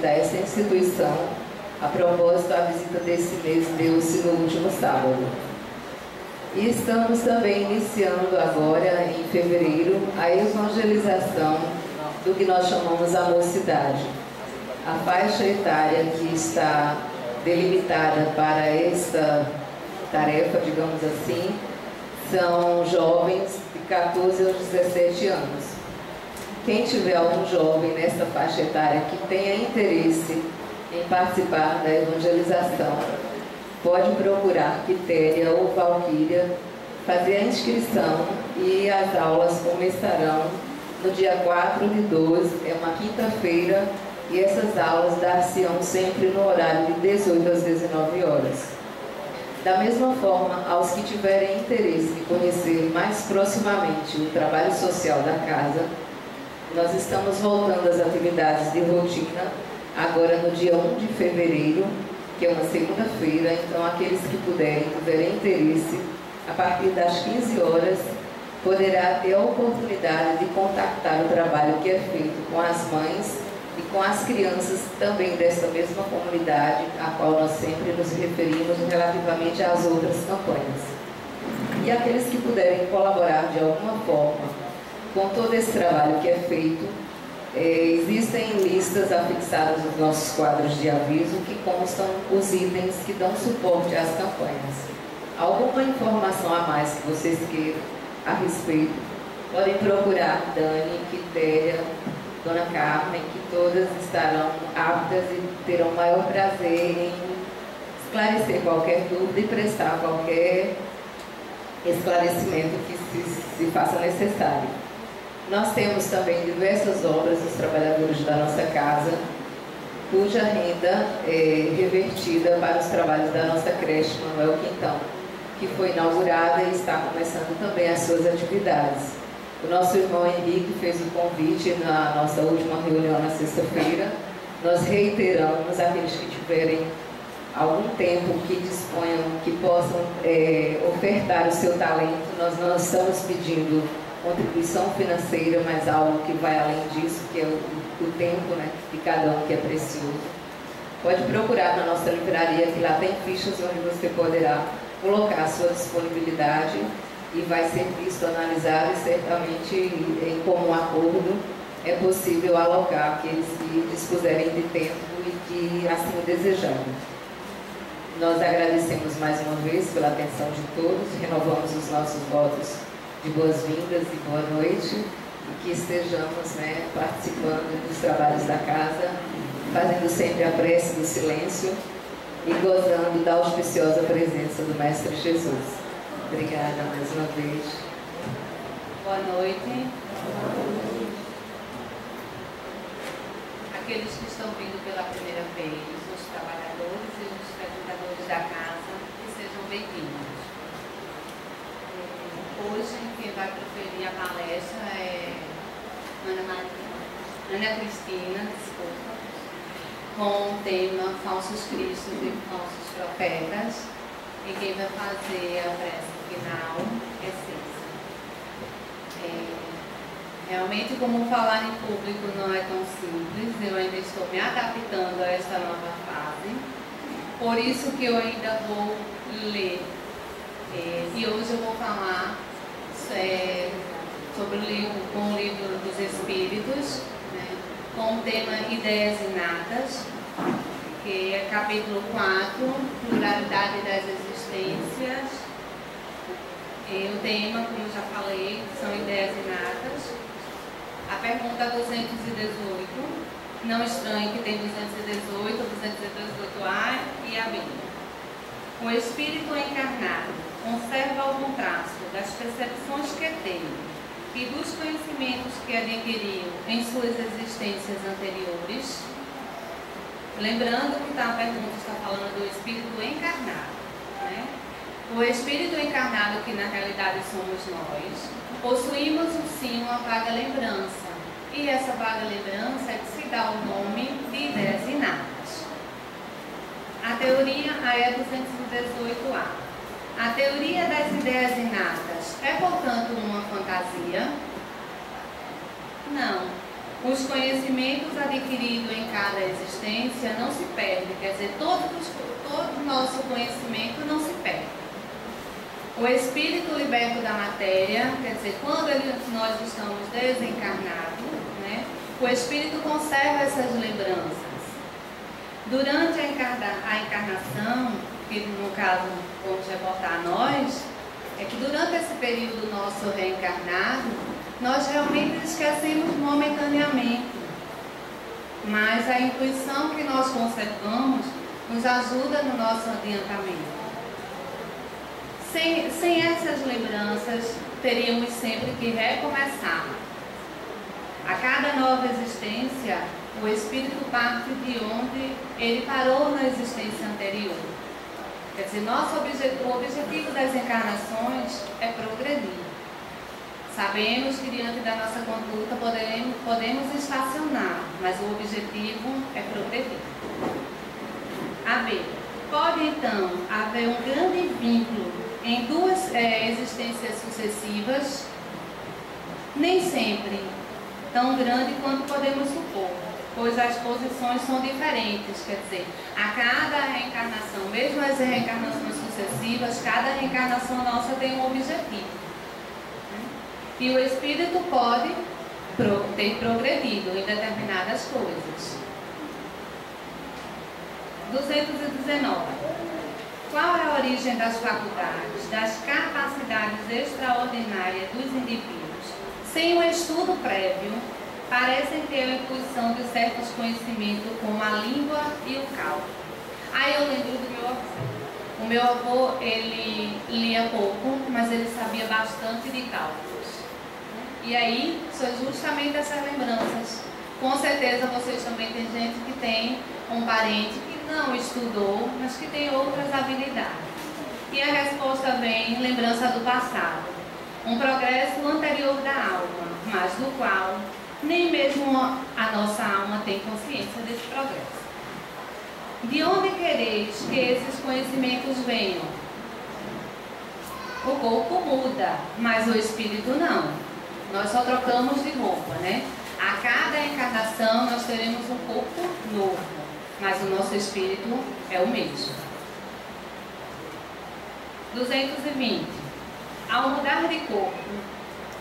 convida essa instituição. A propósito, a visita desse mês deu-se no último sábado. E estamos também iniciando agora, em fevereiro, a evangelização do que nós chamamos a mocidade. A faixa etária que está delimitada para esta tarefa, digamos assim, são jovens de 14 aos 17 anos. Quem tiver algum jovem nessa faixa etária que tenha interesse em participar da evangelização, pode procurar Quitéria ou Valquíria, fazer a inscrição, e as aulas começarão no dia 4/12, é uma quinta-feira, e essas aulas dar-se-ão sempre no horário de 18 às 19 horas. Da mesma forma, aos que tiverem interesse em conhecer mais proximamente o trabalho social da casa, nós estamos voltando às atividades de rotina agora no dia 1 de fevereiro, que é uma segunda-feira. Então, aqueles que puderem, tiverem interesse, a partir das 15 horas, poderá ter a oportunidade de contactar o trabalho que é feito com as mães e com as crianças também dessa mesma comunidade, a qual nós sempre nos referimos relativamente às outras campanhas. E aqueles que puderem colaborar de alguma forma com todo esse trabalho que é feito, existem listas afixadas nos nossos quadros de aviso que constam os itens que dão suporte às campanhas. Alguma informação a mais que vocês queiram a respeito, podem procurar Dani, Quitéria, Dona Carmen, que todas estarão aptas e terão o maior prazer em esclarecer qualquer dúvida e prestar qualquer esclarecimento que se faça necessário. Nós temos também diversas obras dos trabalhadores da nossa casa, cuja renda é revertida para os trabalhos da nossa creche Manuel Quintão, que foi inaugurada e está começando também as suas atividades. O nosso irmão Henrique fez o convite na nossa última reunião na sexta-feira. Nós reiteramos aqueles que tiverem algum tempo, que disponham, que possam ofertar o seu talento. Nós não estamos pedindo contribuição financeira, mas algo que vai além disso, que é o tempo, né, de cada um, que é precioso. Pode procurar na nossa livraria, que lá tem fichas onde você poderá colocar a sua disponibilidade e vai ser visto, analisado, e certamente em comum acordo é possível alocar aqueles que dispuserem de tempo e que assim o desejarem. Nós agradecemos mais uma vez pela atenção de todos, renovamos os nossos votos de boas-vindas e boa noite, e que estejamos, né, participando dos trabalhos da casa, fazendo sempre a prece do silêncio e gozando da auspiciosa presença do Mestre Jesus. Obrigada mais uma vez. Boa noite. Aqueles que estão vindo pela primeira vez, os trabalhadores e os frequentadores da casa, que sejam bem-vindos. Hoje, quem vai proferir a palestra é Ana Cristina, desculpa, com o tema Falsos Cristos e Falsos Profetas, e quem vai fazer a prece final é César. Realmente, como falar em público não é tão simples, eu ainda estou me adaptando a esta nova fase, por isso que eu ainda vou ler. E hoje eu vou falar sobre o livro dos Espíritos, né, com o tema Ideias Inatas, que é capítulo 4, Pluralidade das Existências. E o tema, como eu já falei, são ideias inatas. A pergunta 218, não estranhe que tem 218, 218A e a Bíblia. O espírito encarnado conserva algum traço das percepções que tem e dos conhecimentos que adquiriu em suas existências anteriores. Lembrando que a pergunta está falando do espírito encarnado, né? O espírito encarnado, que na realidade somos nós, possuímos sim uma vaga lembrança, e essa vaga lembrança é que se dá o nome de ideias inatas. A teoria é 218A. A teoria das ideias inatas é, portanto, uma fantasia? Não. Os conhecimentos adquiridos em cada existência não se perdem, quer dizer, todo o nosso conhecimento não se perde. O espírito liberto da matéria, quer dizer, quando nós estamos desencarnados, né, o espírito conserva essas lembranças. Durante a encarnação, que no caso vamos reportar a nós, é que durante esse período nosso reencarnado, nós realmente esquecemos momentaneamente, mas a intuição que nós conservamos nos ajuda no nosso adiantamento. Sem essas lembranças, teríamos sempre que recomeçar. A cada nova existência, o espírito parte de onde ele parou na existência anterior. Quer dizer, o objetivo das encarnações é progredir. Sabemos que diante da nossa conduta podemos estacionar, mas o objetivo é progredir. AB. Pode então haver um grande vínculo em duas existências sucessivas, nem sempre tão grande quanto podemos supor, pois as posições são diferentes, quer dizer, a cada reencarnação, mesmo as reencarnações sucessivas, cada reencarnação nossa tem um objetivo. E o espírito pode ter progredido em determinadas coisas. 219. Qual é a origem das faculdades, das capacidades extraordinárias dos indivíduos? Sem um estudo prévio, parecem ter a intuição de certos conhecimentos como a língua e o cálculo. Aí eu lembro do meu avô. O meu avô, ele lia pouco, mas ele sabia bastante de cálculos. E aí, são justamente essas lembranças. Com certeza vocês também têm gente que tem um parente que não estudou, mas que tem outras habilidades. E a resposta vem em lembrança do passado. Um progresso anterior da alma, mas do qual nem mesmo a nossa alma tem consciência desse progresso. De onde quereis que esses conhecimentos venham? O corpo muda, mas o espírito não. Nós só trocamos de roupa, né? A cada encarnação nós teremos um corpo novo, mas o nosso espírito é o mesmo. 220. Ao mudar de corpo,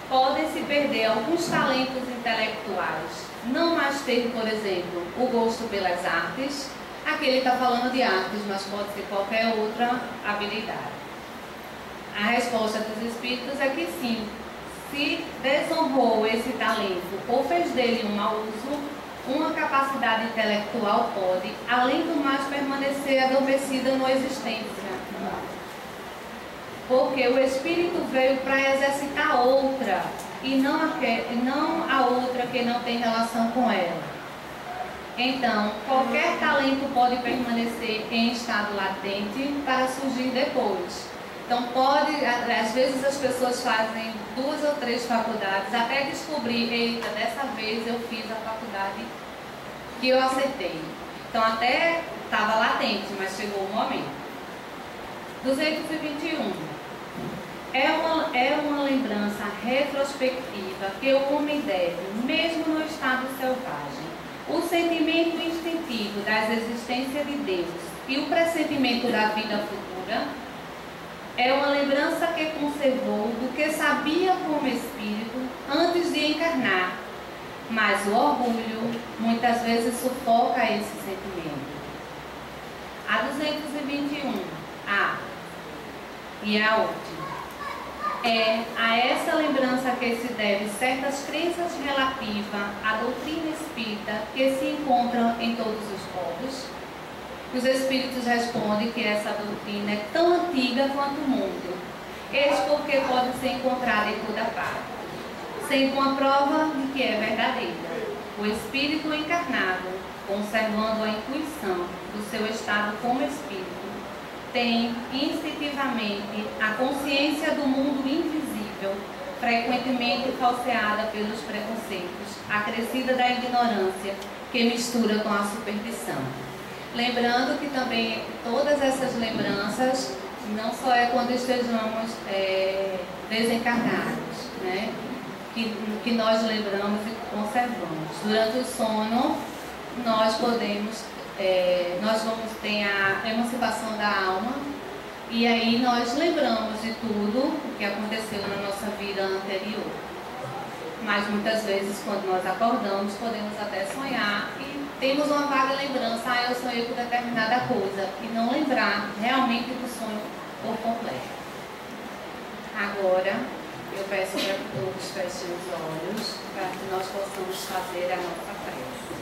podem se perder alguns talentos intelectuais. Não mais ter, por exemplo, o gosto pelas artes. Aqui ele está falando de artes, mas pode ser qualquer outra habilidade. A resposta dos espíritos é que sim. Se desonrou esse talento ou fez dele um mau uso, uma capacidade intelectual pode, além do mais, permanecer adormecida na existência. Porque o espírito veio para exercitar outra, e não a outra que não tem relação com ela. Então, qualquer talento pode permanecer em estado latente para surgir depois. Então às vezes as pessoas fazem 2 ou 3 faculdades até descobrir, eita, dessa vez eu fiz a faculdade que eu acertei. Então até estava latente, mas chegou o momento. 221. É uma lembrança retrospectiva que o homem deve, mesmo no estado selvagem. O sentimento instintivo das existências de Deus e o pressentimento da vida futura é uma lembrança que conservou do que sabia como espírito antes de encarnar, mas o orgulho muitas vezes sufoca esse sentimento. A 221, e a última. É a essa lembrança que se deve certas crenças relativas à doutrina espírita que se encontram em todos os povos. Os espíritos respondem que essa doutrina é tão antiga quanto o mundo, eis porque pode ser encontrada em toda parte, sendo uma prova de que é verdadeira. O espírito encarnado, conservando a intuição do seu estado como espírito, tem instintivamente a consciência do mundo invisível, frequentemente falseada pelos preconceitos, acrescida da ignorância que mistura com a superstição. Lembrando que também todas essas lembranças não só é quando estejamos desencarnados, né? que nós lembramos e conservamos. Durante o sono, nós vamos ter a emancipação da alma, e aí nós lembramos de tudo o que aconteceu na nossa vida anterior. Mas muitas vezes, quando nós acordamos, podemos até sonhar e temos uma vaga lembrança, eu sonhei com determinada coisa, e não lembrar realmente do sonho por completo. Agora, eu peço para que todos fechem os olhos, para que nós possamos fazer a nossa prece.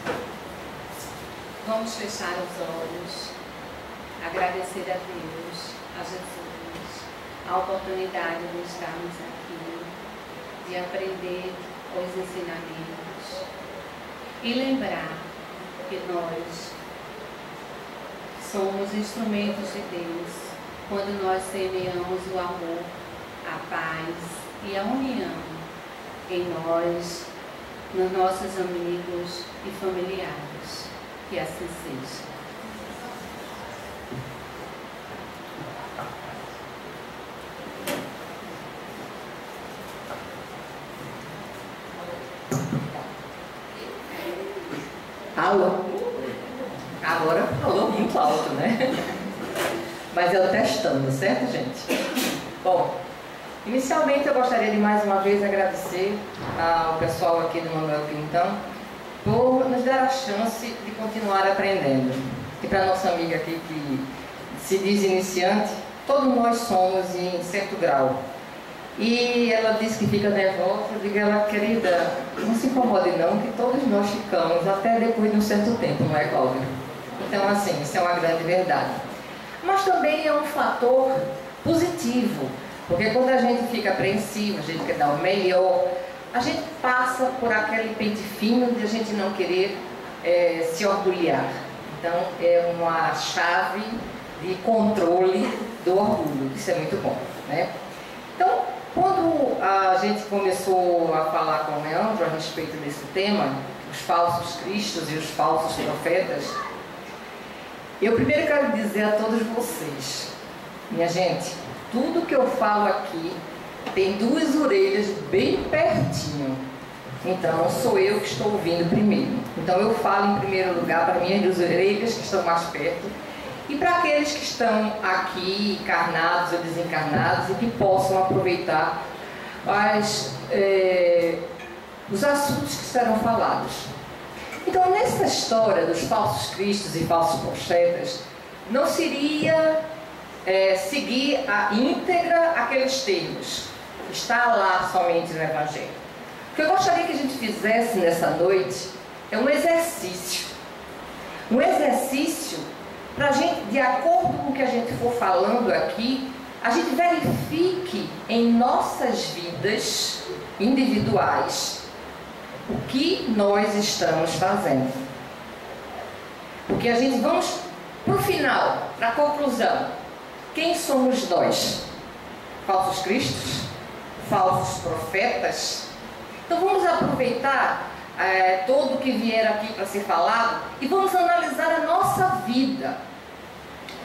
Vamos fechar os olhos, agradecer a Deus, a Jesus, a oportunidade de estarmos aqui, de aprender os ensinamentos e lembrar que nós somos instrumentos de Deus quando nós semeamos o amor, a paz e a união em nós, nos nossos amigos e familiares. Que assim seja. Alô? Agora falou muito alto, né? Mas eu testando, certo, gente? Bom, inicialmente eu gostaria de mais uma vez agradecer ao pessoal aqui do Manuel Pintão por nos dar a chance de continuar aprendendo. E para a nossa amiga aqui que se diz iniciante, todos nós somos em certo grau. E ela disse que fica nervosa, eu digo, ela, querida, não se incomode não, que todos nós ficamos até depois de um certo tempo, não é, Cláudia? Então, assim, isso é uma grande verdade. Mas também é um fator positivo, porque quando a gente fica apreensivo, a gente quer dar o melhor, a gente passa por aquele pente fino de a gente não querer se orgulhar. Então, é uma chave de controle do orgulho, isso é muito bom, né? Então, quando a gente começou a falar com o Leandro a respeito desse tema, os falsos cristos e os falsos profetas, eu primeiro quero dizer a todos vocês, minha gente, tudo que eu falo aqui tem duas orelhas bem pertinho. Então, não sou eu que estou ouvindo primeiro. Então, eu falo em primeiro lugar para minhas duas orelhas que estão mais perto e para aqueles que estão aqui, encarnados ou desencarnados, e que possam aproveitar os assuntos que serão falados. Então, nessa história dos falsos cristos e falsos profetas, não seria seguir a íntegra aqueles termos. Está lá somente no Evangelho. O que eu gostaria que a gente fizesse nessa noite é um exercício. Um exercício para a gente, de acordo com o que a gente for falando aqui, a gente verifique em nossas vidas individuais o que nós estamos fazendo. Porque a gente vamos para o final, para a conclusão. Quem somos nós? Falsos cristos? Falsos profetas? Então vamos aproveitar tudo que vier aqui para ser falado e vamos analisar a nossa vida.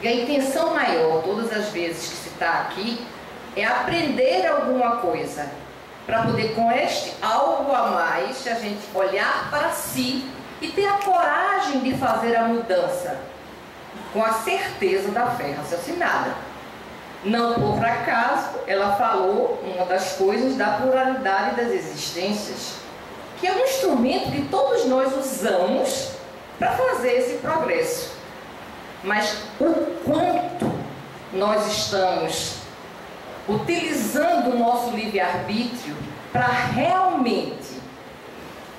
E a intenção maior, todas as vezes que se está aqui, é aprender alguma coisa, para poder com este algo a mais, a gente olhar para si e ter a coragem de fazer a mudança, com a certeza da fé raciocinada. Não por acaso, ela falou uma das coisas da pluralidade das existências, que é um instrumento que todos nós usamos para fazer esse progresso. Mas o quanto nós estamos utilizando o nosso livre-arbítrio para realmente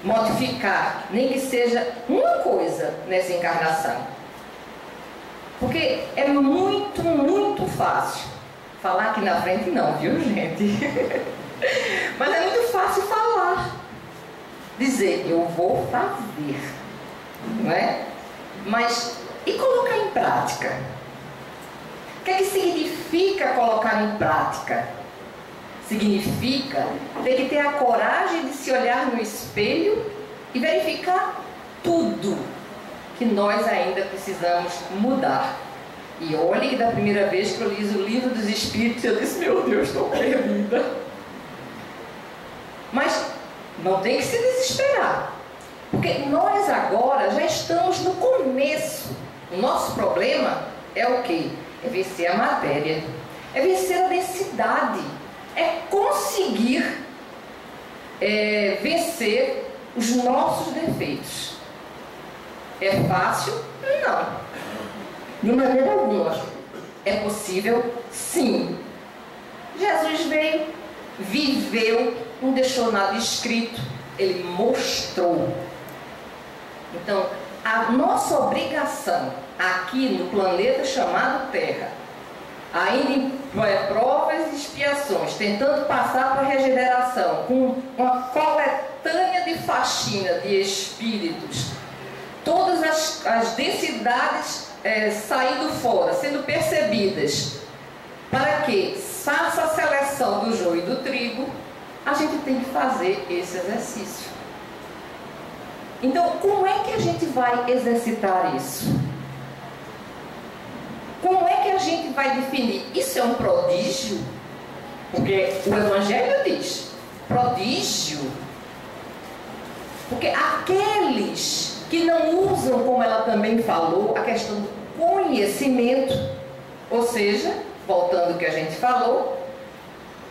modificar, nem que seja uma coisa nessa encarnação. Porque é muito, muito fácil falar aqui na frente, não, viu, gente? Mas é muito fácil falar, dizer, eu vou fazer, não é? Mas e colocar em prática? O que é que significa colocar em prática? Significa ter que ter a coragem de se olhar no espelho e verificar tudo que nós ainda precisamos mudar. E olhe que da primeira vez que eu li o livro dos Espíritos, eu disse, meu Deus, estou perdida. Mas não tem que se desesperar. Porque nós agora já estamos no começo. O nosso problema é o quê? É vencer a matéria. É vencer a densidade. É conseguir vencer os nossos defeitos. É fácil? Não. De maneira alguma. É possível? Sim. Jesus veio, viveu, não deixou nada escrito, ele mostrou. Então, a nossa obrigação aqui no planeta chamado Terra, ainda em provas e expiações, tentando passar para a regeneração, com uma coletânea de faxina de espíritos, todas as densidades saindo fora, sendo percebidas, para que faça a seleção do joio e do trigo, a gente tem que fazer esse exercício. Então, como é que a gente vai exercitar isso? Como é que a gente vai definir? Isso é um prodígio? Porque o Evangelho diz, prodígio. Porque aqueles que não usam, como ela também falou, a questão do conhecimento, ou seja, voltando ao que a gente falou,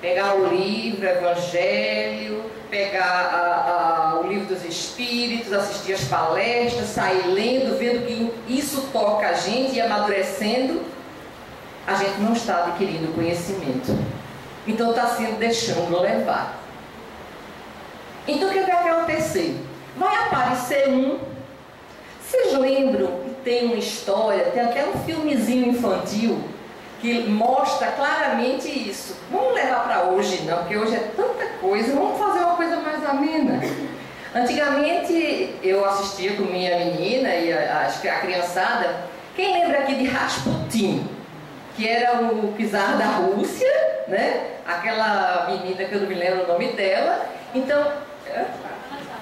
pegar o livro, o Evangelho, pegar o livro dos Espíritos, assistir as palestras, sair lendo, vendo que isso toca a gente e amadurecendo, a gente não está adquirindo conhecimento. Então está sendo deixando levar. Então o que vai acontecer? Vai aparecer Vocês lembram que tem uma história, tem até um filmezinho infantil que mostra claramente isso. Vamos levar para hoje não, porque hoje é tanta coisa, vamos fazer uma coisa mais amena. Antigamente eu assistia com minha menina e acho que a criançada. Quem lembra aqui de Rasputin, que era o czar da Rússia, né? Aquela menina que eu não me lembro o nome dela. Então,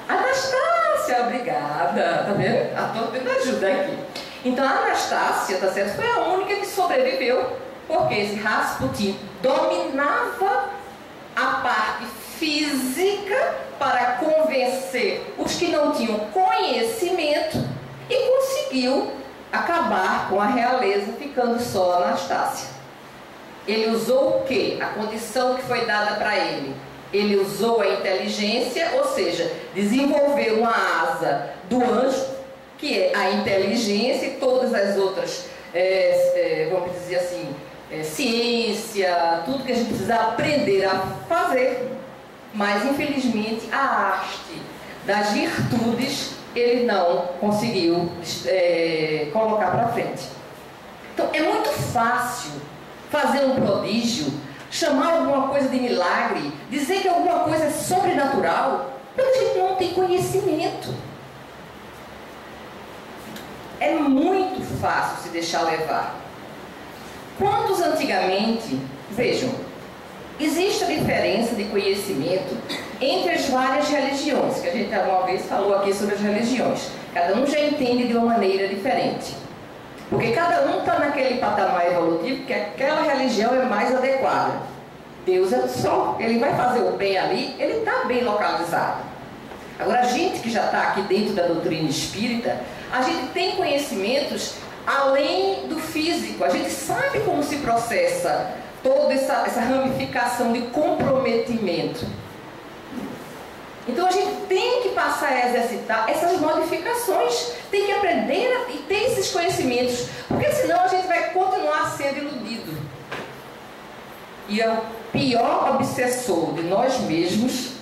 Anastácia, obrigada, tá vendo? Estou tendo ajuda aqui. Então a Anastácia, tá certo, foi a única que sobreviveu, porque esse Rasputin dominava a parte física para convencer os que não tinham conhecimento e conseguiu acabar com a realeza, ficando só a Anastácia. Ele usou o quê? A condição que foi dada para ele. Ele usou a inteligência, ou seja, desenvolveu uma asa do anjo, que é a inteligência e todas as outras, vamos dizer assim, ciência, tudo que a gente precisa aprender a fazer. Mas, infelizmente, a arte das virtudes, ele não conseguiu colocar para frente. Então, é muito fácil fazer um prodígio, chamar alguma coisa de milagre, dizer que alguma coisa é sobrenatural, quando a gente não tem conhecimento. É muito fácil se deixar levar. Quantos antigamente, vejam, existe a diferença de conhecimento entre as várias religiões, que a gente uma vez falou aqui sobre as religiões. Cada um já entende de uma maneira diferente. Porque cada um está naquele patamar evolutivo que aquela religião é mais adequada. Deus é só, ele vai fazer o bem ali, ele está bem localizado. Agora, a gente que já está aqui dentro da doutrina espírita, a gente tem conhecimentos além do físico. A gente sabe como se processa toda essa ramificação de comprometimento. Então a gente tem que passar a exercitar essas modificações, tem que aprender e ter esses conhecimentos, porque senão a gente vai continuar sendo iludido. E o pior obsessor de nós mesmos,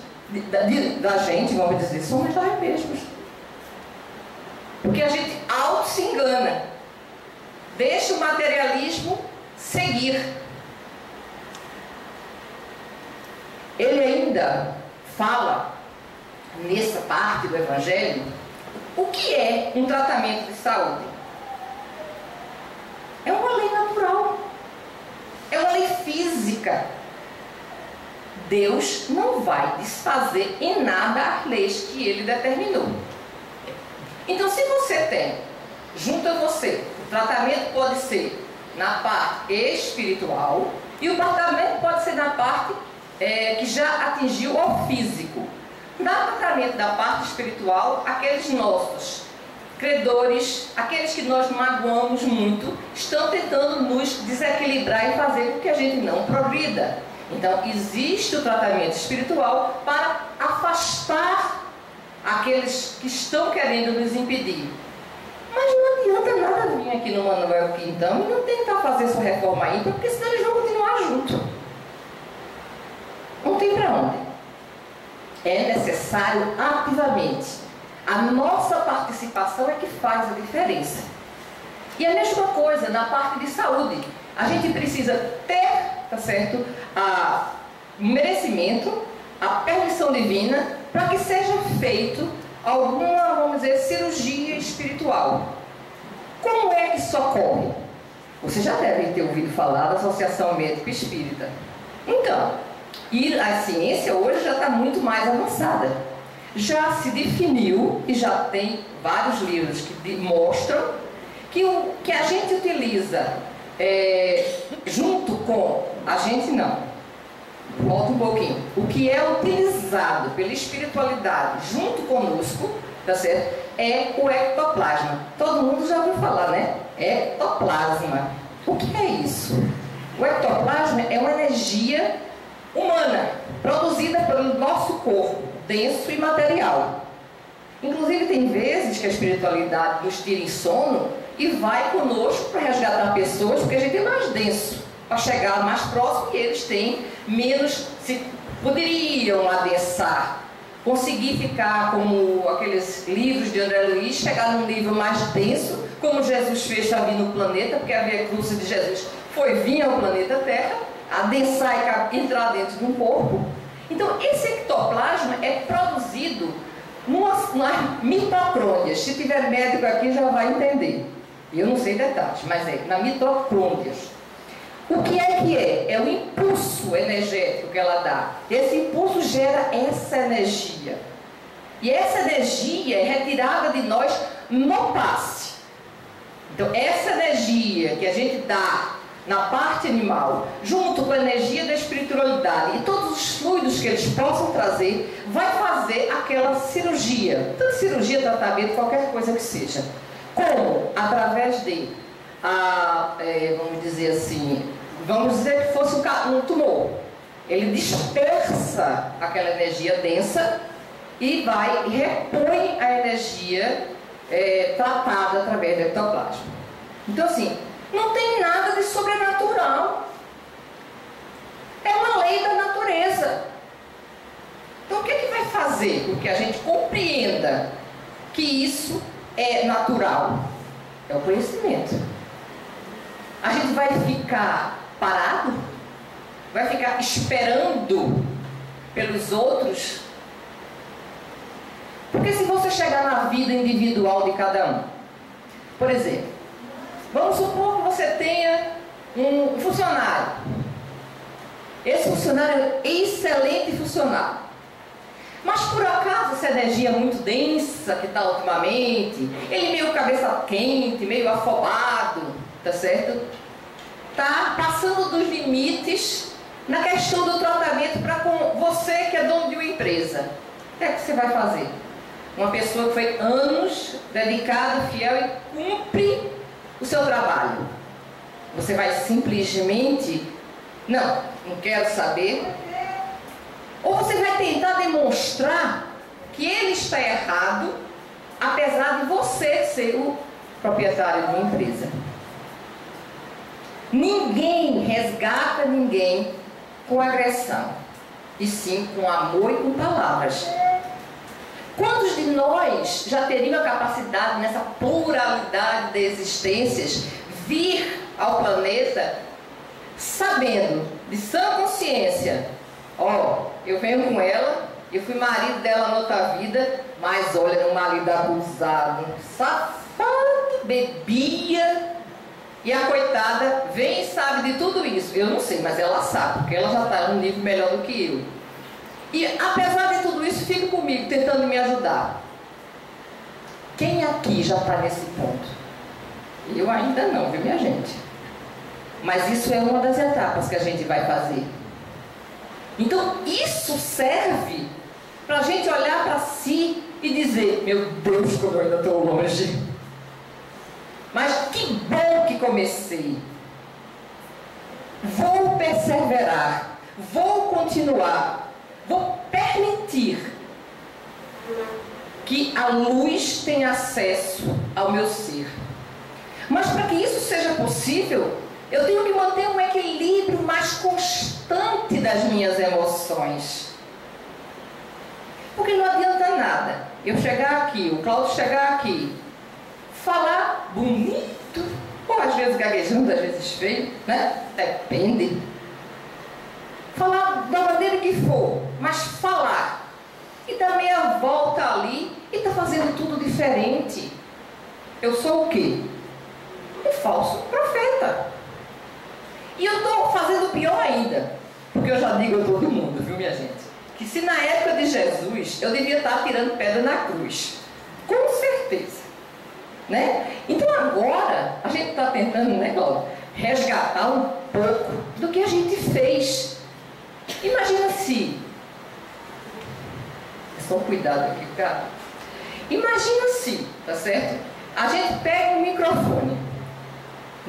da gente, vamos dizer, somos nós mesmos. Porque a gente se engana, deixa o materialismo seguir. Ele ainda fala nessa parte do Evangelho o que é um tratamento de saúde. É uma lei natural, é uma lei física. Deus não vai desfazer em nada as leis que ele determinou. Então, se você tem junto a você, o tratamento pode ser na parte espiritual e o tratamento pode ser na parte que já atingiu o físico. dar tratamento da parte espiritual àqueles nossos credores, aqueles que nós magoamos muito, estão tentando nos desequilibrar e fazer com que a gente não progrida. Então, existe o tratamento espiritual para afastar aqueles que estão querendo nos impedir. Mas não adianta nada vir aqui no Manuel Quintão e não tentar fazer sua reforma ímpar, porque senão eles vão continuar juntos. Não tem para onde. É necessário ativamente. A nossa participação é que faz a diferença. E a mesma coisa na parte de saúde. A gente precisa ter, tá certo, o merecimento, a permissão divina, para que seja feito alguma, vamos dizer, cirurgia espiritual. Como é que isso ocorre? Vocês já devem ter ouvido falar da Associação Médica Espírita. Então, e a ciência hoje já está muito mais avançada. Já se definiu, e já tem vários livros que mostram, que o que a gente utiliza junto com... A gente não. Volta um pouquinho. O que é utilizado pela espiritualidade junto conosco, tá certo? É o ectoplasma. Todo mundo já ouviu falar, né? Ectoplasma. O que é isso? O ectoplasma é uma energia humana, produzida pelo nosso corpo, denso e material. Inclusive tem vezes que a espiritualidade nos tira em sono e vai conosco para resgatar pessoas, porque a gente é mais denso, para chegar mais próximo, e eles têm menos, poderiam adensar, conseguir ficar como aqueles livros de André Luiz, chegar num nível mais denso, como Jesus fez já vir no planeta, porque a via cruz de Jesus foi vir ao planeta Terra, adensar e entrar dentro de um corpo. Então esse ectoplasma é produzido nas mitocôndrias. Se tiver médico aqui já vai entender. Eu não sei detalhes, mas é na mitocôndrias. O que é? É o impulso energético que ela dá. Esse impulso gera essa energia. E essa energia é retirada de nós no passe. Então essa energia que a gente dá na parte animal, junto com a energia da espiritualidade e todos os fluidos que eles possam trazer, vai fazer aquela cirurgia, tanto cirurgia, tratamento, qualquer coisa que seja. Como? Através de, vamos dizer assim, vamos dizer que fosse um tumor. Ele dispersa aquela energia densa e vai e repõe a energia tratada através do ectoplasma. Então assim, não tem nada de sobrenatural. É uma lei da natureza. Então o que vai fazer com que a gente compreenda que isso é natural? É o conhecimento. A gente vai ficar parado? Vai ficar esperando pelos outros? Porque se você chegar na vida individual de cada um, por exemplo, vamos supor que você tenha um funcionário. Esse funcionário é excelente funcionário. Mas por acaso essa energia muito densa que está ultimamente, ele meio cabeça quente, meio afobado, tá certo? Está passando dos limites na questão do tratamento para com você que é dono de uma empresa. O que é que você vai fazer? Uma pessoa que foi anos dedicada, fiel e cumpre o seu trabalho. Você vai simplesmente, não quero saber. Ou você vai tentar demonstrar que ele está errado, apesar de você ser o proprietário de uma empresa. Ninguém resgata ninguém com agressão, e sim com amor e com palavras. Quantos de nós já teriam a capacidade, nessa pluralidade de existências, vir ao planeta sabendo, de sã consciência, eu venho com ela, eu fui marido dela na outra vida, mas olha, era um marido abusado, safado, bebia, e a coitada vem e sabe de tudo isso. Eu não sei, mas ela sabe, porque ela já está num nível melhor do que eu. E apesar de tudo isso, fica comigo, tentando me ajudar. Quem aqui já está nesse ponto? Eu ainda não, viu, minha gente? Mas isso é uma das etapas que a gente vai fazer. Então, isso serve para a gente olhar para si e dizer: meu Deus, como eu ainda estou longe. Mas que bom que comecei. Vou perseverar, vou continuar, vou permitir que a luz tenha acesso ao meu ser. Mas para que isso seja possível, eu tenho que manter um equilíbrio mais constante das minhas emoções. Porque não adianta nada eu chegar aqui, o Cláudio chegar aqui, falar bonito, ou às vezes gaguejando, às vezes feio, né? Depende. Falar da maneira que for, mas falar. E dar meia volta ali e tá fazendo tudo diferente. Eu sou o quê? Um falso profeta. E eu estou fazendo pior ainda, porque eu já digo a todo mundo, viu, minha gente, que se na época de Jesus eu devia estar tirando pedra na cruz, com certeza, né? Então agora a gente está tentando, né, Cláudia, resgatar um pouco do que a gente fez. Imagina se, só cuidado aqui, cara. Imagina se, tá certo? A gente pega um microfone.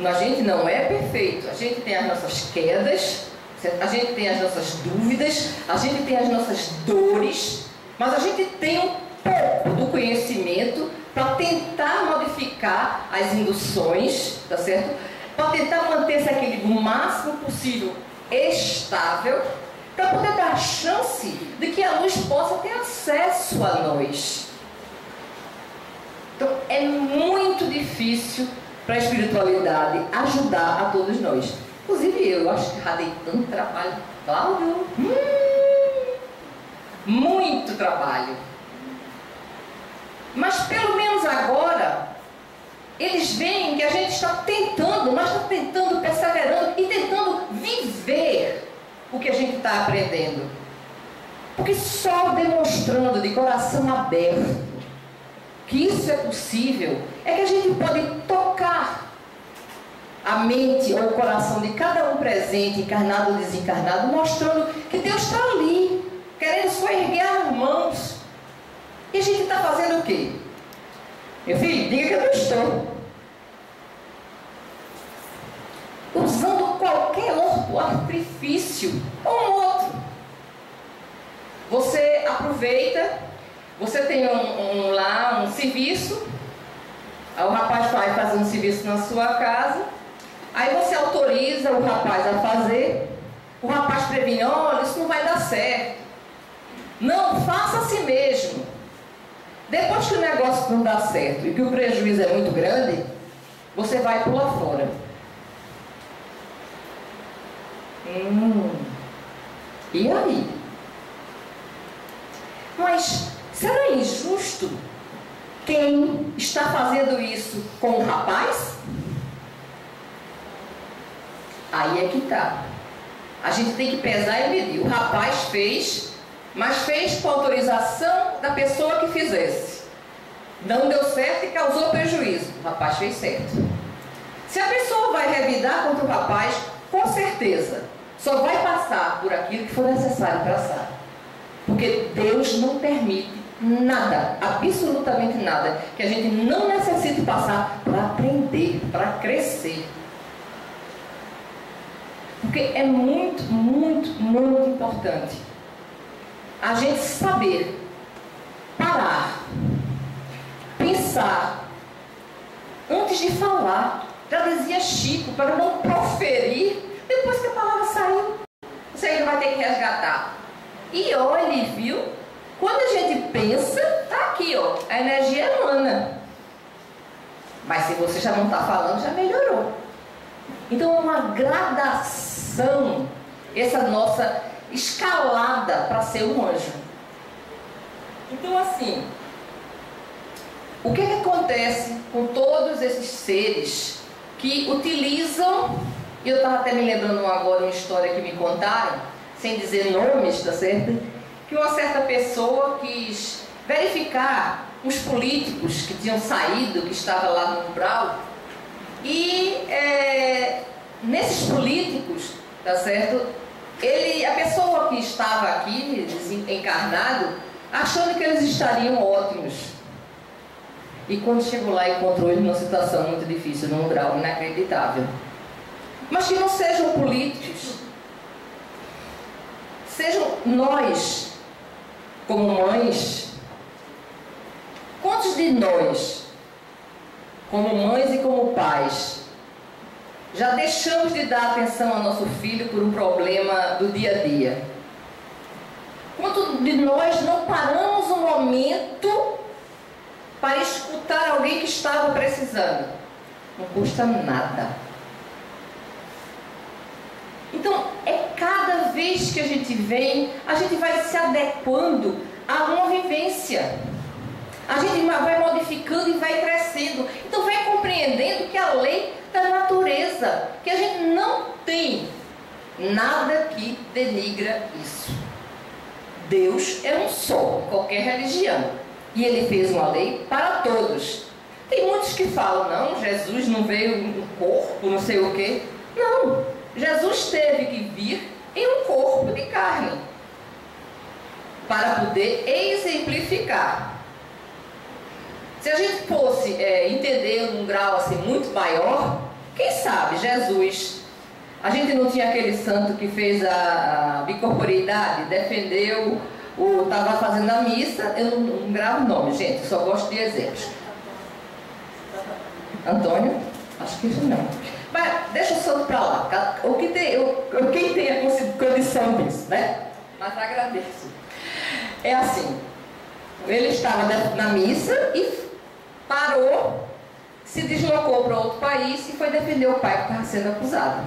A gente não é perfeito, a gente tem as nossas quedas, certo? A gente tem as nossas dúvidas, a gente tem as nossas dores, mas a gente tem um pouco do conhecimento para tentar modificar as induções, tá certo? Para tentar manter esse equilíbrio o máximo possível estável, para poder dar a chance de que a luz possa ter acesso a nós. Então é muito difícil para a espiritualidade ajudar a todos nós. Inclusive eu acho que já dei tanto trabalho, Cláudio. Muito trabalho. Mas pelo menos agora eles veem que a gente está tentando, mas está tentando, perseverando e tentando viver o que a gente está aprendendo. Porque só demonstrando de coração aberto que isso é possível, é que a gente pode tocar a mente ou o coração de cada um presente, encarnado ou desencarnado, mostrando que Deus está ali, querendo só erguer as mãos. E a gente está fazendo o quê? Meu filho, diga que eu não estou. Usando qualquer outro artifício ou um outro. Você aproveita. Você tem lá um serviço, aí o rapaz vai fazer um serviço na sua casa, aí você autoriza o rapaz a fazer, o rapaz previne: olha, isso não vai dar certo, não, faça assim mesmo. Depois que o negócio não dá certo e que o prejuízo é muito grande, você vai pular fora. E aí? Mas será injusto quem está fazendo isso com o rapaz? Aí é que está. A gente tem que pesar e medir. O rapaz fez, mas fez com autorização da pessoa que fizesse. Não deu certo e causou prejuízo. O rapaz fez certo. Se a pessoa vai revidar contra o rapaz, com certeza, só vai passar por aquilo que for necessário passar. Porque Deus não permite nada, absolutamente nada, que a gente não necessite passar para aprender, para crescer. Porque é muito, muito, muito importante a gente saber parar, pensar, antes de falar. Já dizia Chico, para não proferir depois que a palavra saiu. Você ainda vai ter que resgatar. E olhe, viu? Quando a gente pensa, tá aqui, ó, a energia emana. Mas se você já não está falando, já melhorou. Então é uma gradação, essa nossa escalada para ser um anjo. Então assim, o que acontece com todos esses seres que utilizam, e eu estava até me lembrando agora uma história que me contaram, sem dizer nomes, tá certo? Que uma certa pessoa quis verificar uns políticos que tinham saído, que estavam lá no umbral, e nesses políticos, tá certo? A pessoa que estava aqui, encarnado, achando que eles estariam ótimos. E quando chegou lá, encontrou eles numa situação muito difícil, num grau inacreditável. Mas que não sejam políticos. Sejam nós, como mães. Quantos de nós, como mães e como pais, já deixamos de dar atenção ao nosso filho por um problema do dia a dia? Quantos de nós não paramos um momento para escutar alguém que estava precisando? Não custa nada. Então, é cada vez que a gente vem, a gente vai se adequando a uma vivência. A gente vai modificando e vai crescendo. Então, vai compreendendo que a lei da natureza, que a gente não tem nada que denigra isso. Deus é um só, qualquer religião. E Ele fez uma lei para todos. Tem muitos que falam, não, Jesus não veio em corpo, não sei o quê. Não, Jesus teve que vir em um corpo de carne para poder exemplificar. Se a gente fosse entender num grau assim muito maior, quem sabe Jesus, a gente não tinha aquele santo que fez a bicorporeidade, defendeu, estava fazendo a missa, eu não gravo o nome, gente, só gosto de exemplos. Antônio? Acho que não. Mas deixa o santo para lá, quem tem a condição disso, né? Mas agradeço. É assim, ele estava na missa e parou, se deslocou para outro país e foi defender o pai que estava sendo acusado.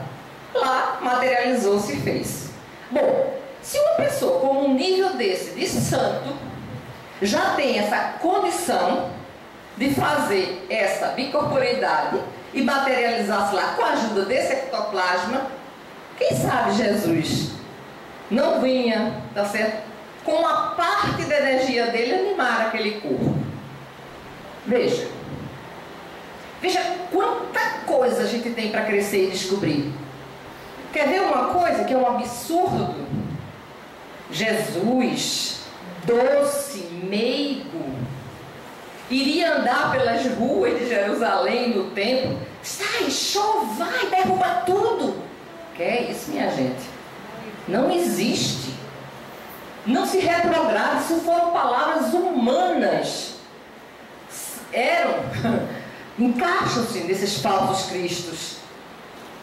Lá materializou-se e fez. Bom, se uma pessoa com um nível desse, de santo, já tem essa condição de fazer essa bicorporeidade e materializar-se lá com a ajuda desse ectoplasma, quem sabe Jesus não vinha, tá certo? Com uma parte da energia dele animar aquele corpo. Veja quanta coisa a gente tem para crescer e descobrir. Quer ver uma coisa que é um absurdo? Jesus, doce, meigo, iria andar pelas ruas de Jerusalém no templo. Sai, show, vai, derruba tudo. Que é isso, minha gente? Não existe. Não se retrograde. Isso foram palavras humanas. Encaixam-se nesses falsos cristos.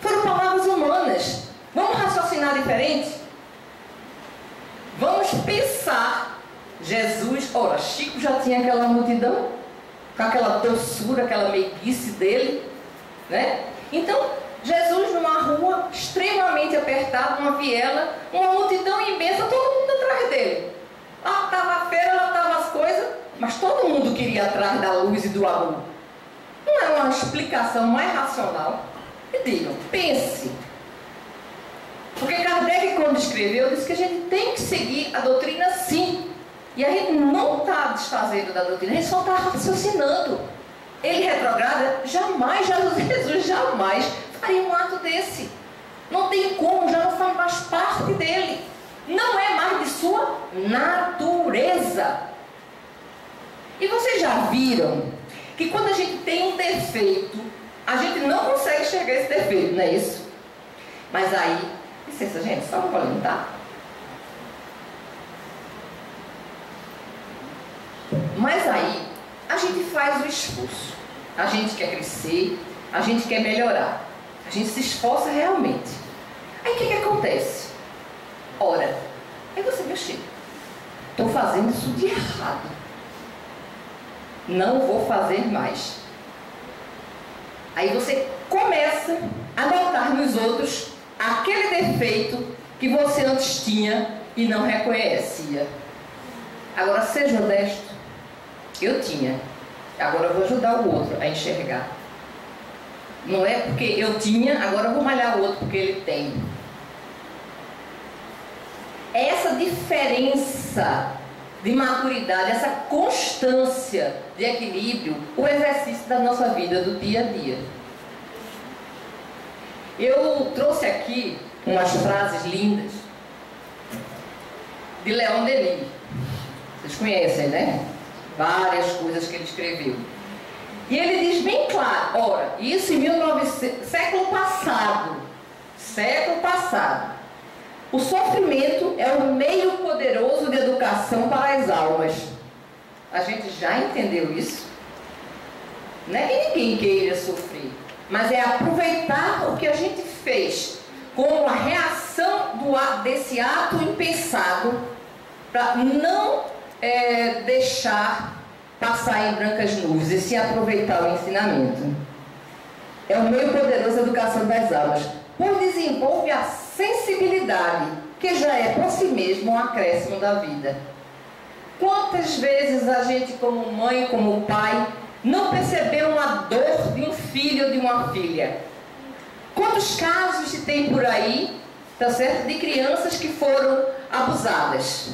Foram palavras humanas. Vamos raciocinar diferente? Vamos pensar. Jesus, ora, Chico já tinha aquela multidão, com aquela doçura, aquela meiguice dele, né? Então, Jesus numa rua extremamente apertada, numa viela, uma multidão imensa, todo mundo atrás dele. Lá estava a feira, lá estavam as coisas, mas todo mundo queria ir atrás da luz e do amor. Não é uma explicação mais racional? Me digam, pense. Porque Kardec, quando escreveu, disse que a gente tem que seguir a doutrina sim. E a gente não está desfazendo da doutrina, a gente só está raciocinando. Ele retrograda? Jamais, Jesus jamais faria um ato desse. Não tem como, já não faz mais parte dele. Não é mais de sua natureza. E vocês já viram que quando a gente tem um defeito, a gente não consegue enxergar esse defeito, não é isso? Mas aí, licença gente, só um bolinho, tá? Mas aí, a gente faz o esforço. A gente quer crescer, a gente quer melhorar. A gente se esforça realmente. Aí o que acontece? Ora, aí você, meu Chico, estou fazendo isso de errado. Não vou fazer mais. Aí você começa a notar nos outros aquele defeito que você antes tinha e não reconhecia. Agora seja honesto. Eu tinha. Agora eu vou ajudar o outro a enxergar. Não é porque eu tinha, agora eu vou malhar o outro porque ele tem. É essa diferença de maturidade, essa constância de equilíbrio, o exercício da nossa vida do dia a dia. Eu trouxe aqui umas frases lindas de Leon Denis. Vocês conhecem, né? Várias coisas que ele escreveu. E ele diz bem claro, ora, isso em 1900, século passado, o sofrimento é um meio poderoso de educação para as almas. A gente já entendeu isso? Não é que ninguém queira sofrer, mas é aproveitar o que a gente fez como a reação desse ato impensado para não deixar passar em brancas nuvens e se aproveitar o ensinamento. É um meio poderoso de educação das almas, pois desenvolve a sensibilidade, que já é por si mesmo um acréscimo da vida. Quantas vezes a gente, como mãe, como pai, não percebeu uma dor de um filho ou de uma filha? Quantos casos se tem por aí, tá certo, de crianças que foram abusadas?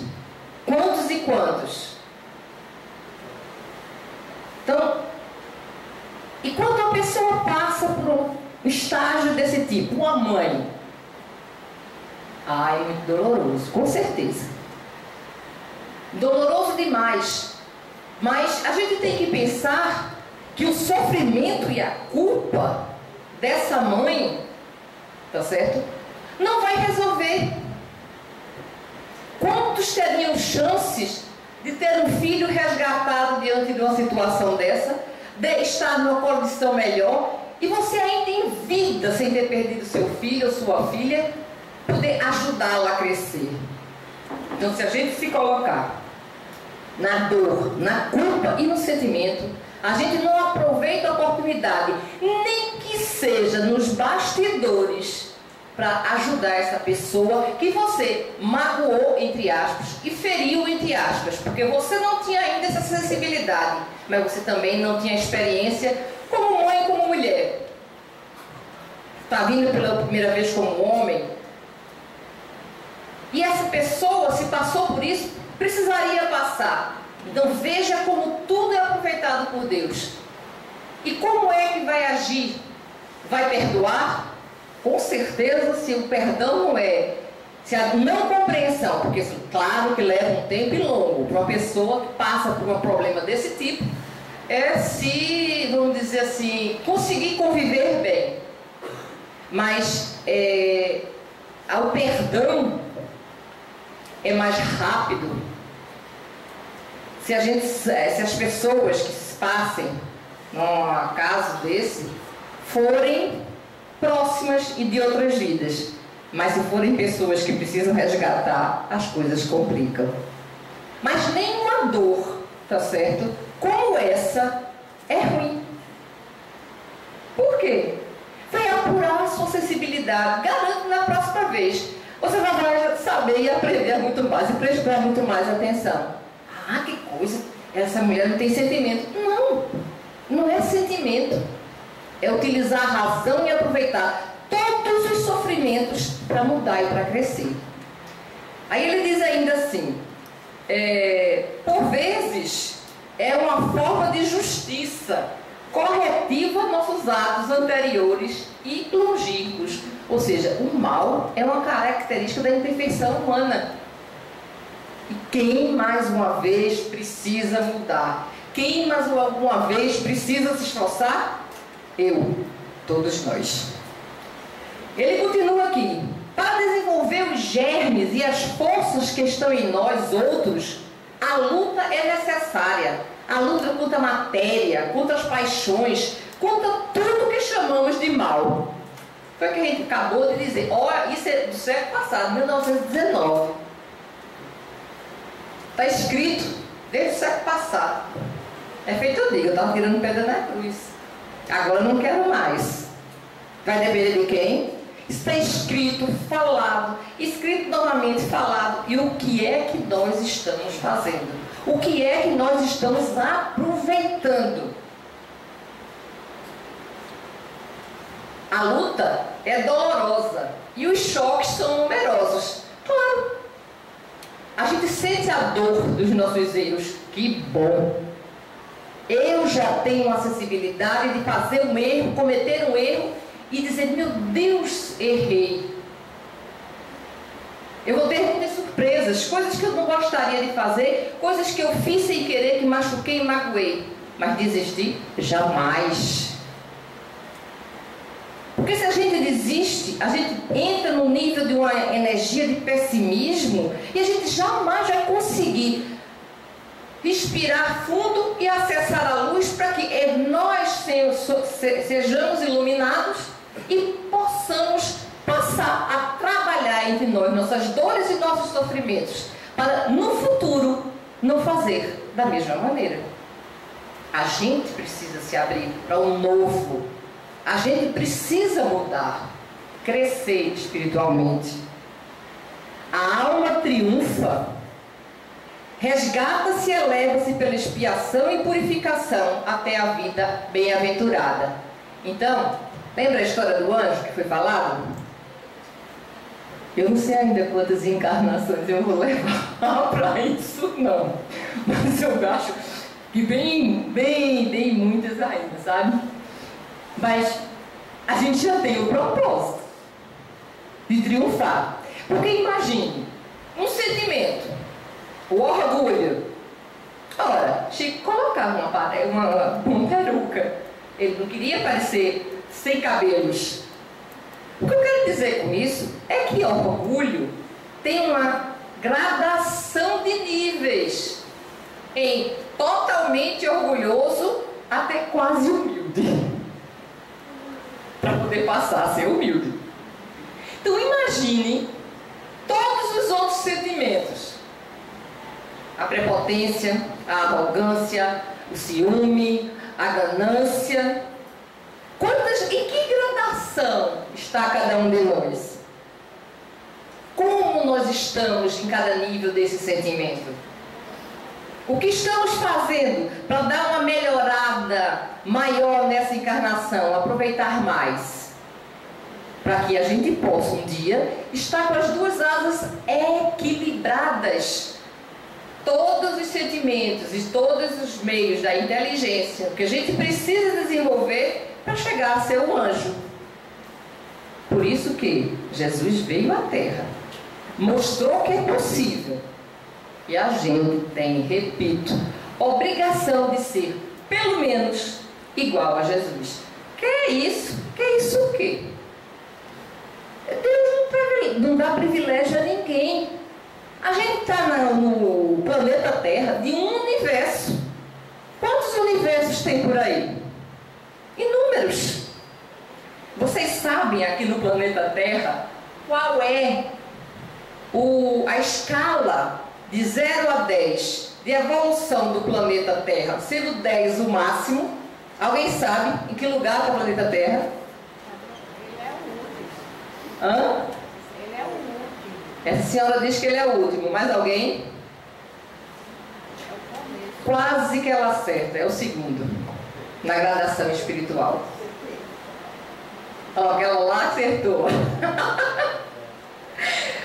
Quantos e quantos? Então, e quando a pessoa passa por um estágio desse tipo, uma mãe, é muito doloroso, com certeza. Doloroso demais. Mas a gente tem que pensar que o sofrimento e a culpa dessa mãe, tá certo? Não vai resolver. Quantos teriam chances de ter um filho resgatado diante de uma situação dessa, de estar numa condição melhor, e você ainda em vida, sem ter perdido seu filho ou sua filha, poder ajudá-lo a crescer? Então, se a gente se colocar na dor, na culpa e no sentimento, a gente não aproveita a oportunidade, nem que seja nos bastidores, para ajudar essa pessoa que você magoou, entre aspas, e feriu, entre aspas, porque você não tinha ainda essa sensibilidade, mas você também não tinha experiência como mãe, como mulher. Está vindo pela primeira vez como homem, e essa pessoa, se passou por isso, precisaria passar. Então veja como tudo é aproveitado por Deus. E como é que vai agir? Vai perdoar? Com certeza, se o perdão não é, se a não compreensão, porque claro que leva um tempo longo para uma pessoa que passa por um problema desse tipo, se, vamos dizer assim, conseguir conviver bem. Mas o perdão é mais rápido se as pessoas que se passem num caso desse forem próximas e de outras vidas. Mas se forem pessoas que precisam resgatar, as coisas complicam. Mas nenhuma dor, tá certo, como essa, é ruim. Por quê? Vai apurar a sua sensibilidade. Garanto que na próxima vez você vai saber e aprender muito mais e prestar muito mais atenção. Que coisa, essa mulher não tem sentimento. Não, não é sentimento. É utilizar a razão e aproveitar todos os sofrimentos para mudar e para crescer. Aí ele diz ainda assim, por vezes é uma forma de justiça corretiva a nossos atos anteriores e longínquos. Ou seja, o mal é uma característica da imperfeição humana. E quem mais uma vez precisa mudar? Quem mais uma vez precisa se esforçar? Todos nós. Ele continua aqui. Para desenvolver os germes e as forças que estão em nós outros, a luta é necessária. A luta contra a matéria, contra as paixões, contra tudo que chamamos de mal. Foi o que a gente acabou de dizer. Olha, isso é do século passado, 1919. Está escrito desde o século passado. É feito eu digo, eu estava tirando pedra na cruz. Agora eu não quero mais. Vai depender de quem? Está escrito, falado, escrito novamente, falado. E o que é que nós estamos fazendo? O que é que nós estamos aproveitando? A luta é dolorosa e os choques são numerosos. Claro, a gente sente a dor dos nossos erros. Que bom! Eu já tenho a sensibilidade de fazer um erro, cometer um erro e dizer, meu Deus, errei. Eu vou ter muitas surpresas, coisas que eu não gostaria de fazer, coisas que eu fiz sem querer, que machuquei e magoei. Mas desistir? Jamais. Porque se a gente desiste, a gente entra no nível de uma energia de pessimismo e a gente jamais vai conseguir respirar fundo e acessar a luz para que nós sejamos iluminados e possamos passar a trabalhar entre nós nossas dores e nossos sofrimentos para no futuro não fazer da mesma maneira. A gente precisa se abrir para o novo. A gente precisa mudar, crescer espiritualmente. A alma triunfa, resgata-se e eleva-se pela expiação e purificação até a vida bem-aventurada. Então, lembra a história do anjo que foi falado? Eu não sei ainda quantas encarnações eu vou levar para isso, não. Mas eu acho que bem muitas ainda, sabe? Mas a gente já tem o propósito de triunfar. Porque imagine, um sentimento, o orgulho. Ora, Chico colocava uma peruca. Ele não queria parecer sem cabelos. O que eu quero dizer com isso é que orgulho tem uma gradação de níveis, em totalmente orgulhoso até quase humilde, para poder passar a ser humilde. Então imagine todos os outros sentimentos: a prepotência, a arrogância, o ciúme, a ganância. Em que gradação está cada um de nós? Como nós estamos em cada nível desse sentimento? O que estamos fazendo para dar uma melhorada maior nessa encarnação, aproveitar mais? Para que a gente possa um dia estar com as duas asas equilibradas. Todos os sentimentos e todos os meios da inteligência que a gente precisa desenvolver para chegar a ser um anjo. Por isso que Jesus veio à Terra, mostrou que é possível. E a gente tem, repito, obrigação de ser, pelo menos, igual a Jesus. Que é isso? Que é isso o quê? Deus não dá privilégio a ninguém. A gente está no planeta Terra de um universo. Quantos universos tem por aí? Inúmeros. Vocês sabem aqui no planeta Terra qual é a escala de 0 a 10 de evolução do planeta Terra, sendo 10 o máximo? Alguém sabe em que lugar está o planeta Terra? Ele é o último. Hã? Ele é o último. Essa senhora diz que ele é o último. Mais alguém? É o começo. Quase que ela acerta. É o segundo na gradação espiritual. Ó, aquela lá acertou.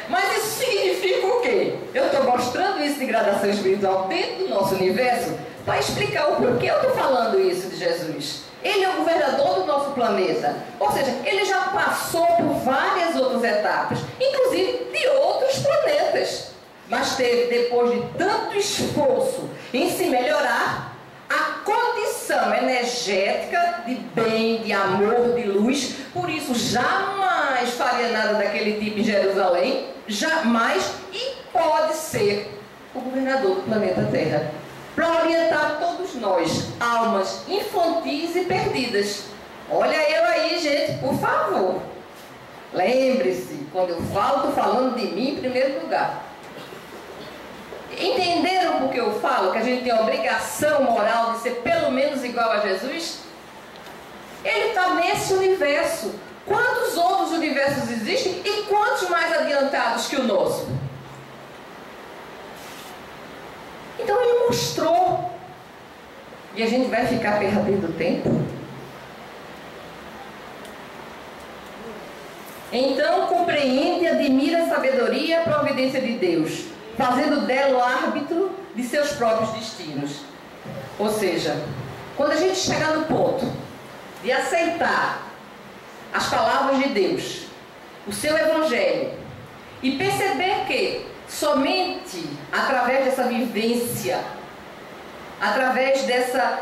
Mas isso significa o quê? Eu estou mostrando isso de gradação espiritual dentro do nosso universo para explicar o porquê eu estou falando isso de Jesus. Ele é o governador do nosso planeta. Ou seja, ele já passou por várias outras etapas, inclusive de outros planetas. Mas teve, depois de tanto esforço em se melhorar, a condição energética de bem, de amor, de luz. Por isso jamais faria nada daquele tipo em Jerusalém, jamais, e pode ser o governador do planeta Terra, para orientar todos nós, almas infantis e perdidas. Olha eu aí, gente, por favor. Lembre-se, quando eu falo, estou falando de mim em primeiro lugar. Entenderam por que eu falo que a gente tem a obrigação moral de ser pelo menos igual a Jesus? Ele está nesse universo. Quantos outros universos existem e quantos mais adiantados que o nosso? Então ele mostrou. E a gente vai ficar perdendo tempo? Então compreende e admira a sabedoria e a providência de Deus, fazendo dela o árbitro de seus próprios destinos. Ou seja, quando a gente chegar no ponto de aceitar as palavras de Deus, o seu evangelho, e perceber que somente através dessa vivência, através dessa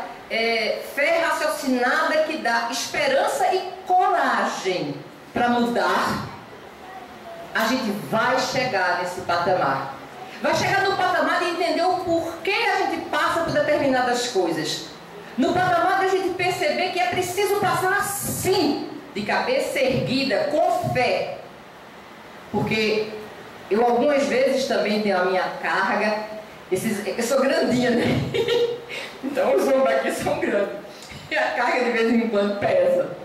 fé raciocinada que dá esperança e coragem para mudar, a gente vai chegar nesse patamar. Vai chegar no patamar de entender o porquê a gente passa por determinadas coisas. No patamar de a gente perceber que é preciso passar assim, de cabeça erguida, com fé. Porque eu algumas vezes também tenho a minha carga. Eu sou grandinha, né? Então os ombros aqui são grandes. E a carga de vez em quando pesa.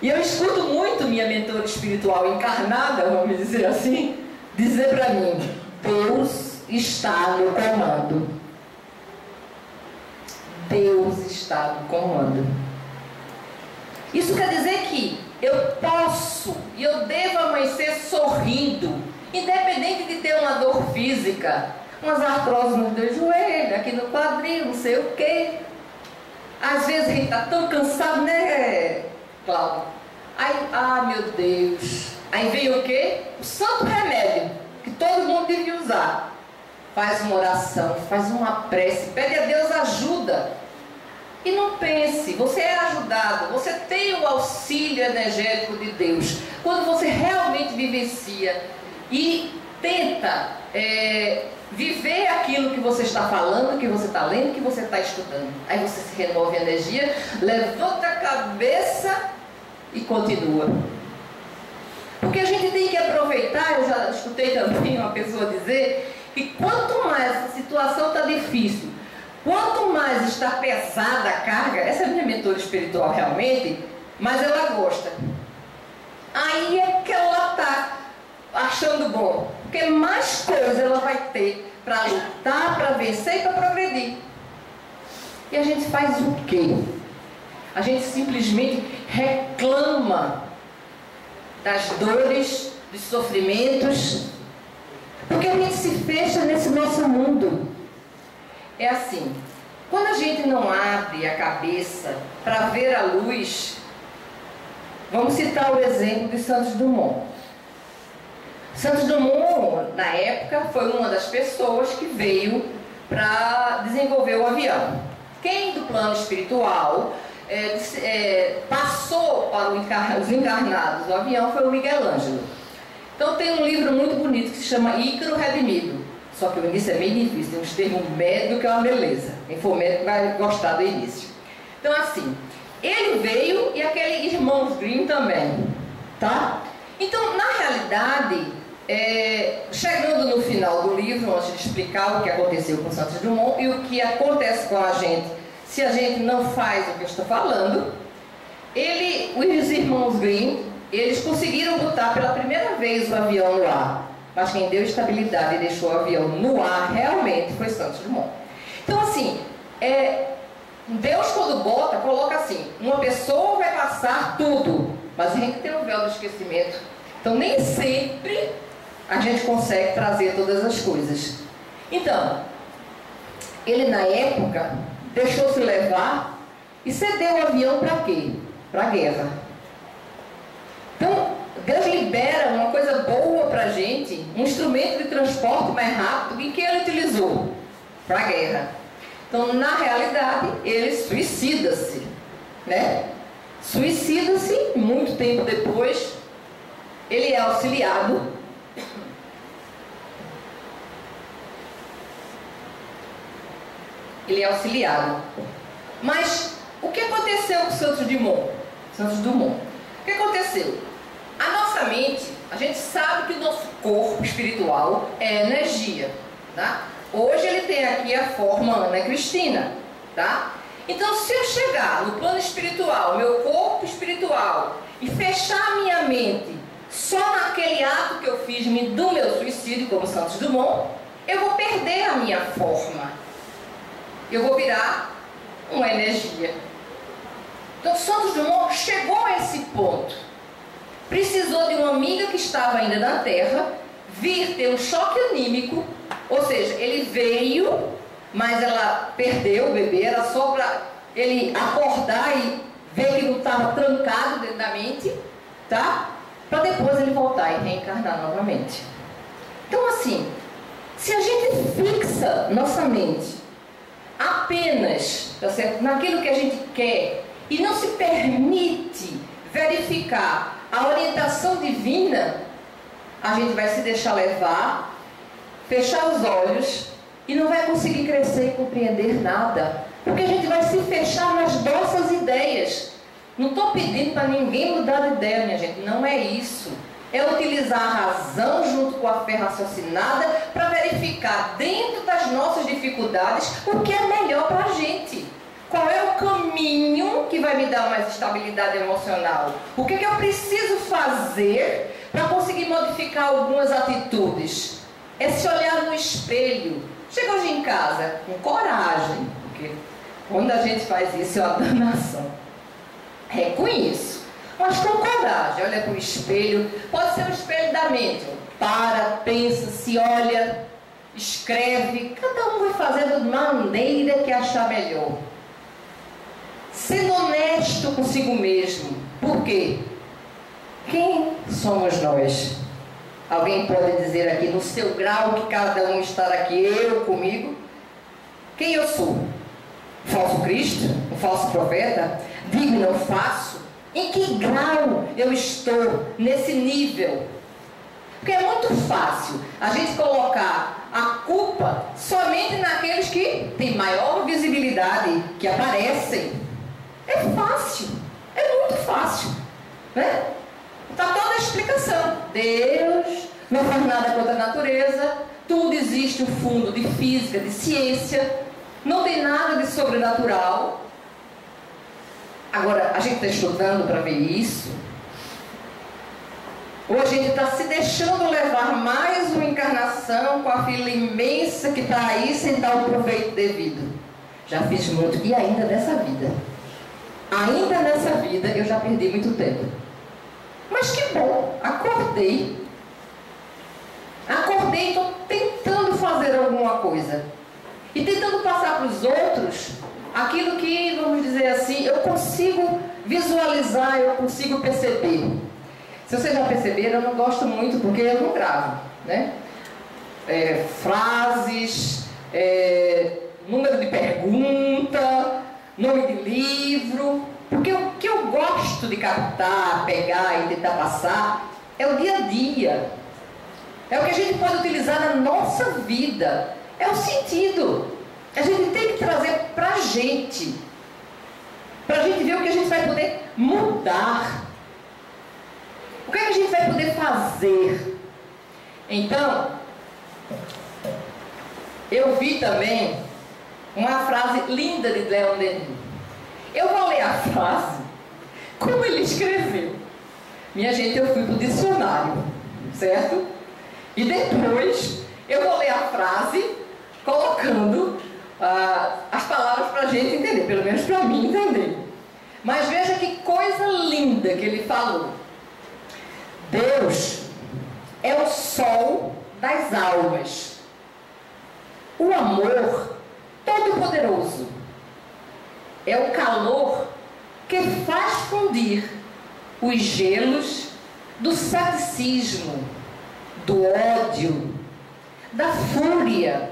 E eu escuto muito minha mentora espiritual encarnada, vamos dizer assim, dizer para mim: Deus está no comando. Deus está no comando. Isso quer dizer que eu posso e eu devo amanhecer sorrindo, independente de ter uma dor física, umas artroses no joelho, aqui no quadril, não sei o quê. Às vezes a gente está tão cansado, né, Cláudio? Aí, meu Deus. Aí vem o quê? O santo remédio, que todo mundo devia usar. Faz uma oração, faz uma prece, pede a Deus ajuda. E não pense, você é ajudado, você tem o auxílio energético de Deus. Quando você realmente vivencia e tenta viver aquilo que você está falando, que você está lendo, que você está estudando. Aí você se renova a energia, levanta a cabeça e continua. Porque a gente tem que aproveitar, eu já escutei também uma pessoa dizer, que quanto mais a situação está difícil, quanto mais está pesada a carga, essa é a minha mentora espiritual realmente, mas ela gosta. Aí é que ela está achando bom, porque mais coisa ela vai ter para lutar, para vencer e para progredir. E a gente faz o quê? A gente simplesmente reclama das dores, dos sofrimentos, porque a gente se fecha nesse nosso mundo. É assim, quando a gente não abre a cabeça para ver a luz, vamos citar o exemplo de Santos Dumont. Santos Dumont, na época, foi uma das pessoas que veio para desenvolver o avião. Quem do plano espiritual passou para os encarnados do avião foi o Miguel Ângelo. Então tem um livro muito bonito que se chama Ícaro Redimido. Só que o início é meio difícil, tem uns termos médicos que é uma beleza. Quem for médico vai gostar do início. Então assim, ele veio e aquele irmão Grimm também, tá? Então na realidade, chegando no final do livro, antes de explicar o que aconteceu com Santos Dumont e o que acontece com a gente se a gente não faz o que eu estou falando, os irmãos Grimm, eles conseguiram botar pela primeira vez o avião no ar. Mas quem deu estabilidade e deixou o avião no ar realmente foi Santos Dumont. Então assim, Deus quando bota, coloca assim, uma pessoa vai passar tudo, mas a gente tem o véu do esquecimento. Então nem sempre a gente consegue trazer todas as coisas. Então, ele na época deixou-se levar e cedeu o avião para quê? Para a guerra. Então, Deus libera uma coisa boa para a gente, um instrumento de transporte mais rápido, e que ele utilizou? Para a guerra. Então, na realidade, ele suicida-se, né? Suicida-se, muito tempo depois, ele é auxiliado. Ele é auxiliado. Mas, o que aconteceu com Santos Dumont? O que aconteceu? A nossa mente, a gente sabe que o nosso corpo espiritual é energia, tá? Hoje ele tem aqui a forma Ana Cristina, tá? Então se eu chegar no plano espiritual, meu corpo espiritual, e fechar a minha mente só naquele ato que eu fiz do meu suicídio, como Santos Dumont, eu vou perder a minha forma. Eu vou virar uma energia. Então Santos Dumont chegou a esse ponto. Precisou de uma amiga que estava ainda na Terra vir ter um choque anímico, ou seja, ele veio, mas ela perdeu o bebê, era só para ele acordar e ver que não estava trancado dentro da mente, tá? Para depois ele voltar e reencarnar novamente. Então assim, Se a gente fixa nossa mente apenas, tá certo, naquilo que a gente quer e não se permite verificar a orientação divina, a gente vai se deixar levar, fechar os olhos e não vai conseguir crescer e compreender nada, porque a gente vai se fechar nas nossas ideias. Não estou pedindo para ninguém mudar de ideia, minha gente, não é isso. É utilizar a razão junto com a fé raciocinada para verificar dentro das nossas dificuldades o que é melhor para a gente. Qual é o caminho que vai me dar mais estabilidade emocional? O que é que eu preciso fazer para conseguir modificar algumas atitudes? É se olhar no espelho. Chega hoje em casa com coragem, porque quando a gente faz isso é uma danação. Reconheço. Mas com coragem, olha para o espelho. Pode ser o espelho da mente. Para, pensa, se olha, escreve. Cada um vai fazendo de maneira que achar melhor. Sendo honesto consigo mesmo. Por quê? Quem somos nós? Alguém pode dizer aqui, no seu grau que cada um está aqui, eu comigo? Quem eu sou? Falso Cristo? Um falso profeta? Digo e não faço? Em que grau eu estou nesse nível? Porque é muito fácil a gente colocar a culpa somente naqueles que têm maior visibilidade, que aparecem. É fácil, é muito fácil, né? Está toda a explicação. Deus não faz nada contra a natureza, tudo existe um fundo de física, de ciência, não tem nada de sobrenatural. Agora, a gente está estudando para ver isso? Ou a gente está se deixando levar mais uma encarnação com a fila imensa que está aí sem dar o proveito devido? Já fiz muito, e ainda nessa vida. Ainda nessa vida eu já perdi muito tempo. Mas que bom, acordei. Acordei e estou tentando fazer alguma coisa. E tentando passar para os outros aquilo que, vamos dizer assim, eu consigo visualizar, eu consigo perceber. Se vocês já perceberam, eu não gosto muito porque eu não gravo, né? Frases, número de pergunta, nome de livro. Porque o que eu gosto de captar, pegar e tentar passar é o dia a dia. É o que a gente pode utilizar na nossa vida. É o sentido. A gente tem que trazer para a gente ver o que a gente vai poder mudar. O que a gente vai poder fazer. Então, eu vi também uma frase linda de Leon Denis. Eu vou ler a frase como ele escreveu. Minha gente, eu fui para o dicionário, certo? E depois eu vou ler a frase colocando as palavras para a gente entender, pelo menos para mim entender. Mas veja que coisa linda que ele falou. Deus é o sol das almas, o amor todo-poderoso. É o calor que faz fundir os gelos do ceticismo, do ódio, da fúria.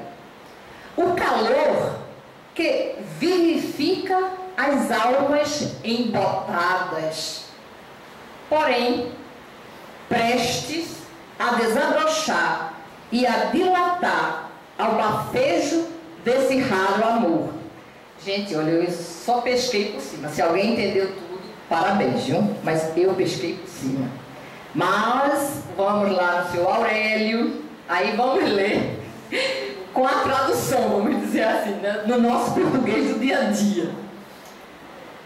O calor que vivifica as almas embotadas, porém, prestes a desabrochar e a dilatar ao bafejo desse raro amor. Gente, olha, eu só pesquei por cima. Se alguém entendeu tudo, parabéns, viu? Mas eu pesquei por cima. Mas vamos lá no seu Aurélio, aí vamos ler com a tradução, vamos dizer assim, né? No nosso português do dia a dia.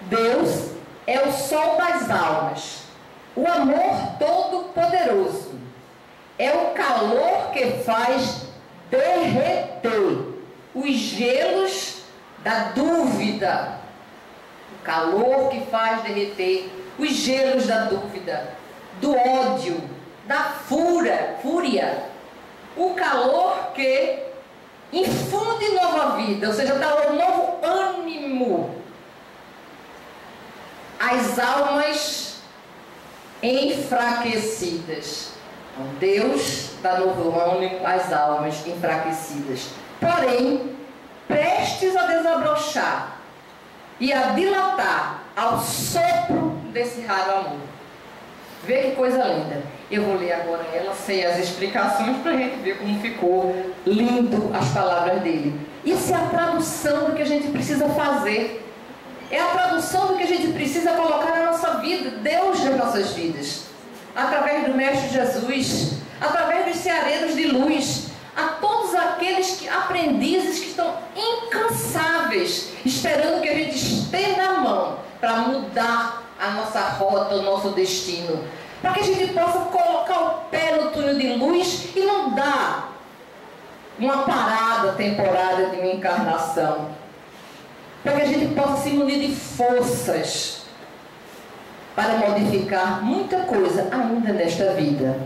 Deus é o sol das almas, o amor todo-poderoso. É o calor que faz derreter os gelos da dúvida. O calor que faz derreter os gelos da dúvida, do ódio, da fúria. O calor que infunde nova vida, ou seja, dá um novo ânimo às almas enfraquecidas. Então, Deus dá novo ânimo às almas enfraquecidas. Porém, prestes a desabrochar e a dilatar ao sopro desse raro amor. Vê que coisa linda. Eu vou ler agora ela, sem as explicações, para a gente ver como ficou lindo as palavras dele. Isso é a tradução do que a gente precisa fazer. É a tradução do que a gente precisa colocar na nossa vida, Deus nas nossas vidas. Através do Mestre Jesus, através dos ceareiros de luz, a todos aqueles aprendizes que estão incansáveis, esperando que a gente estenda a mão para mudar a nossa rota, o nosso destino, para que a gente possa colocar o pé no túnel de luz e não dar uma parada temporária de uma encarnação, para que a gente possa se munir de forças para modificar muita coisa ainda nesta vida.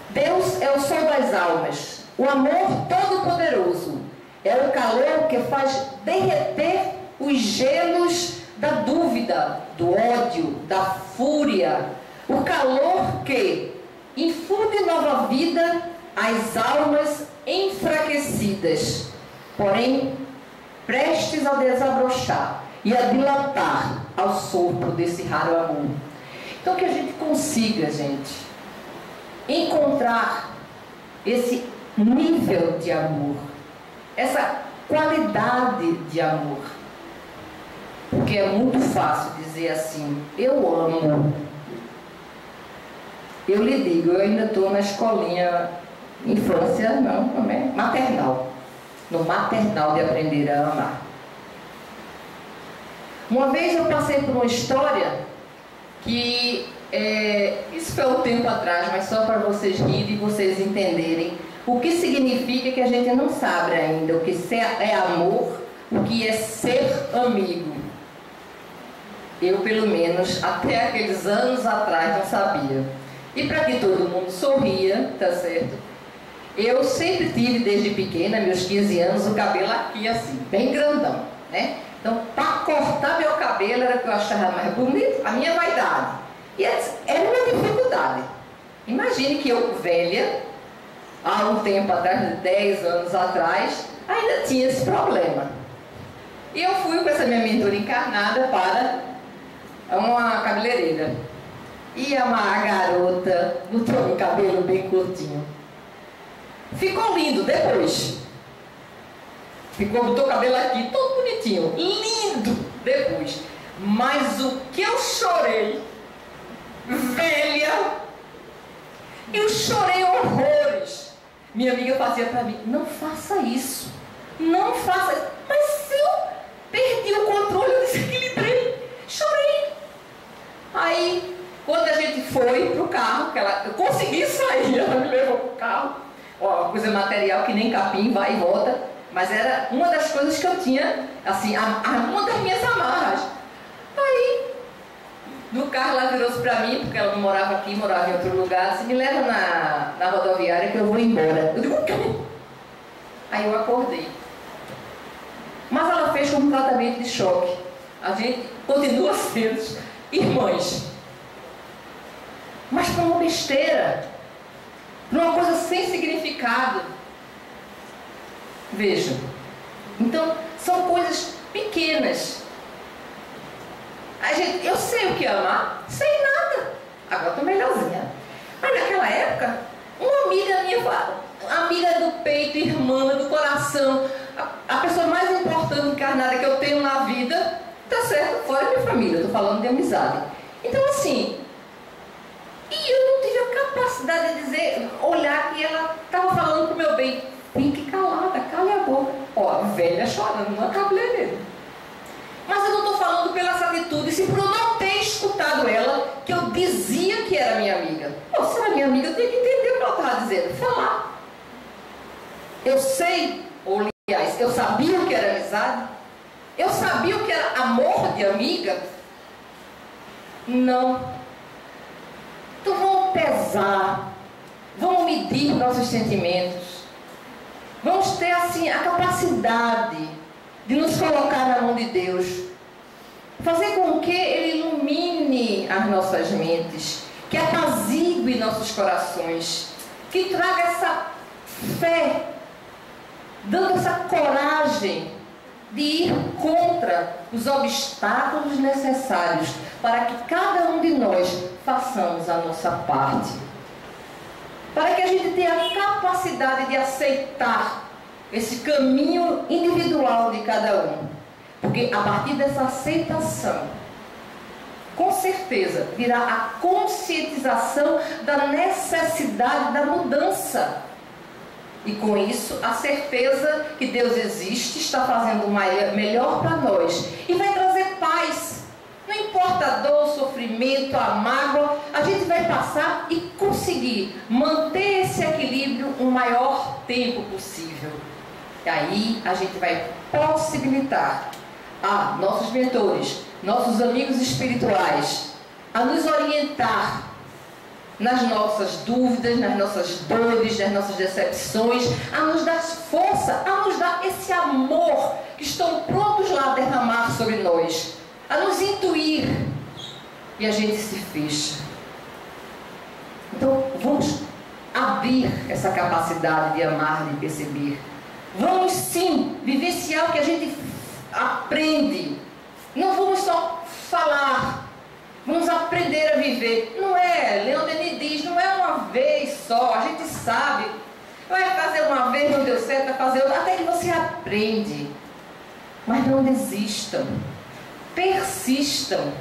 Deus é o sol das almas, o amor todo-poderoso, é o calor que faz derreter os gelos da dúvida, do ódio, da fúria, o calor que infunde nova vida às almas enfraquecidas, porém prestes a desabrochar e a dilatar ao sopro desse raro amor. Então que a gente consiga, gente, encontrar esse nível de amor, essa qualidade de amor. Porque é muito fácil dizer assim, eu amo. Eu lhe digo, eu ainda estou na escolinha, infância, não é? Maternal. No maternal de aprender a amar. Uma vez eu passei por uma história que, isso foi um tempo atrás, mas só para vocês rirem e vocês entenderem o que significa que a gente não sabe ainda, o que é amor, o que é ser amigo. Eu, pelo menos, até aqueles anos atrás não sabia. E para que todo mundo sorria, tá certo? Eu sempre tive, desde pequena, meus 15 anos, o cabelo aqui assim, bem grandão, né? Então, para cortar meu cabelo era o que eu achava mais bonito, a minha vaidade. E era uma dificuldade. Imagine que eu, velha, há um tempo atrás, 10 anos atrás, ainda tinha esse problema. E eu fui com essa minha mentora encarnada para uma cabeleireira. E a garota botou o cabelo bem curtinho. Ficou lindo depois. Botou o cabelo aqui, todo bonitinho. Lindo depois. Mas o que eu chorei, velha, eu chorei horrores. Minha amiga fazia para mim, não faça isso. Não faça isso. Mas se eu perdi o controle, eu desequilibrei. Chorei. Aí, quando a gente foi pro carro, eu consegui sair, ela me levou pro carro. Ó, coisa material que nem capim, vai e volta. Mas era uma das coisas que eu tinha, assim, uma das minhas amarras. Aí, no carro, ela virou-se pra mim, porque ela não morava aqui, morava em outro lugar, disse, me leva na rodoviária que eu vou embora. Eu digo, o quê? Aí eu acordei. Mas ela fez como um tratamento de choque. A gente continua sendo irmãs. Mas por uma besteira, por uma coisa sem significado. Vejam. Então, são coisas pequenas. Eu sei o que é amar, sei nada. Agora estou melhorzinha. Mas naquela época, uma amiga minha, amiga do peito, irmã do coração, a pessoa mais importante encarnada que eu tenho na vida, tá certo, fora minha família, estou falando de amizade. Então assim, e eu não tive a capacidade de dizer, olhar que ela estava falando com o meu bem. Fique calada, cale a boca. Ó, velha chorando na cabeleireira. Mas eu não estou falando pelas atitudes, e por eu não ter escutado ela, que eu dizia que era minha amiga. Pô, se era minha amiga, eu tinha que entender o que ela estava dizendo, falar. Eu sei, ou aliás, eu sabia o que era amizade? Eu sabia o que era amor de amiga? Não. Então vamos pesar, vamos medir nossos sentimentos. Vamos ter assim a capacidade de nos colocar na mão de Deus, fazer com que Ele ilumine as nossas mentes, que apazigue nossos corações, que traga essa fé, dando essa coragem de ir contra os obstáculos necessários para que cada um de nós façamos a nossa parte. Para que a gente tenha a capacidade de aceitar esse caminho individual de cada um. Porque a partir dessa aceitação, com certeza, virá a conscientização da necessidade da mudança. E com isso, a certeza que Deus existe, está fazendo o melhor para nós. E vai trazer paz. Não importa a dor, o sofrimento, a mágoa, a gente vai passar e conseguir manter esse equilíbrio o maior tempo possível. E aí a gente vai possibilitar a nossos mentores, nossos amigos espirituais, a nos orientar nas nossas dúvidas, nas nossas dores, nas nossas decepções, a nos dar força, a nos dar esse amor que estão prontos lá a derramar sobre nós, a nos intuir, e a gente se fecha. Então vamos abrir essa capacidade de amar, de perceber. Vamos sim vivenciar o que a gente aprende. Não vamos só falar, vamos aprender a viver. Não é, Leon Denis diz, não é uma vez só, a gente sabe. Vai fazer uma vez, não deu certo, vai fazer outra, até que você aprende. Mas não desistam, persistam,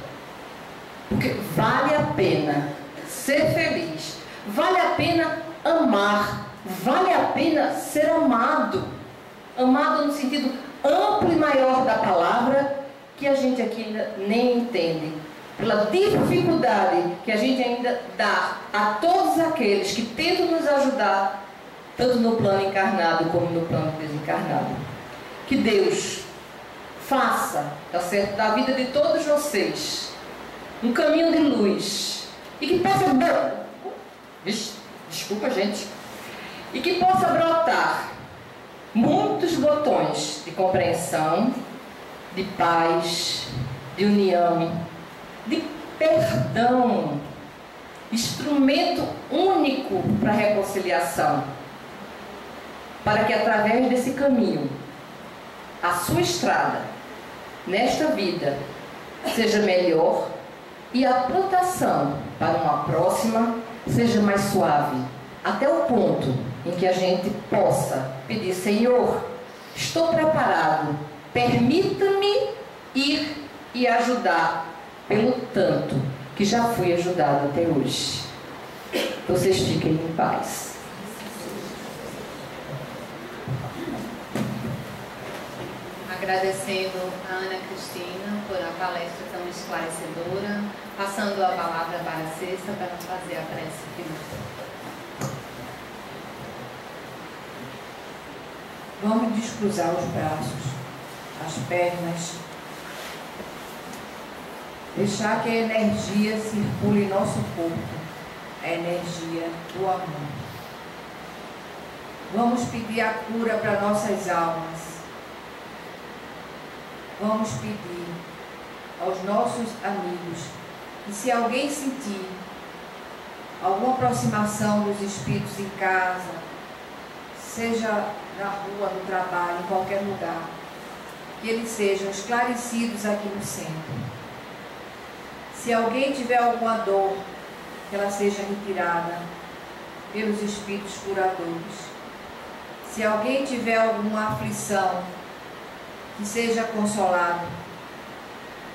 porque vale a pena ser feliz, vale a pena amar, vale a pena ser amado. Amado no sentido amplo e maior da palavra, que a gente aqui ainda nem entende. Pela dificuldade que a gente ainda dá a todos aqueles que tentam nos ajudar, tanto no plano encarnado como no plano desencarnado. Que Deus faça, tá certo, da vida de todos vocês um caminho de luz. E que possa... Desculpa, gente. E que possa brotar muitos botões de compreensão, de paz, de união, de perdão, instrumento único para a reconciliação, para que através desse caminho, a sua estrada, nesta vida, seja melhor e a plantação para uma próxima seja mais suave, até o ponto em que a gente possa pedir: Senhor, estou preparado, permita-me ir e ajudar pelo tanto que já fui ajudado até hoje. Vocês fiquem em paz. Agradecendo a Ana Cristina por a palestra tão esclarecedora, passando a palavra para a Cesta para fazer a prece final. Vamos descruzar os braços, as pernas, deixar que a energia circule em nosso corpo, a energia do amor. Vamos pedir a cura para nossas almas. Vamos pedir aos nossos amigos que, se alguém sentir alguma aproximação dos espíritos em casa, seja na rua, no trabalho, em qualquer lugar, que eles sejam esclarecidos aqui no centro. Se alguém tiver alguma dor, que ela seja retirada pelos espíritos curadores. Se alguém tiver alguma aflição, que seja consolado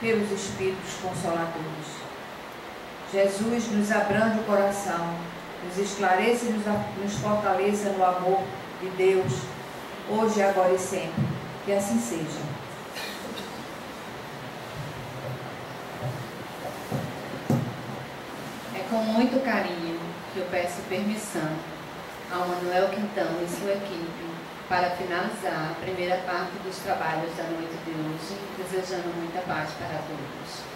pelos espíritos consoladores. Jesus nos abrange o coração, nos esclareça e nos fortaleça no amor de Deus, hoje, agora e sempre. Que assim seja. É com muito carinho que eu peço permissão ao Manuel Quintão e sua equipe para finalizar a primeira parte dos trabalhos da noite de hoje, desejando muita paz para todos.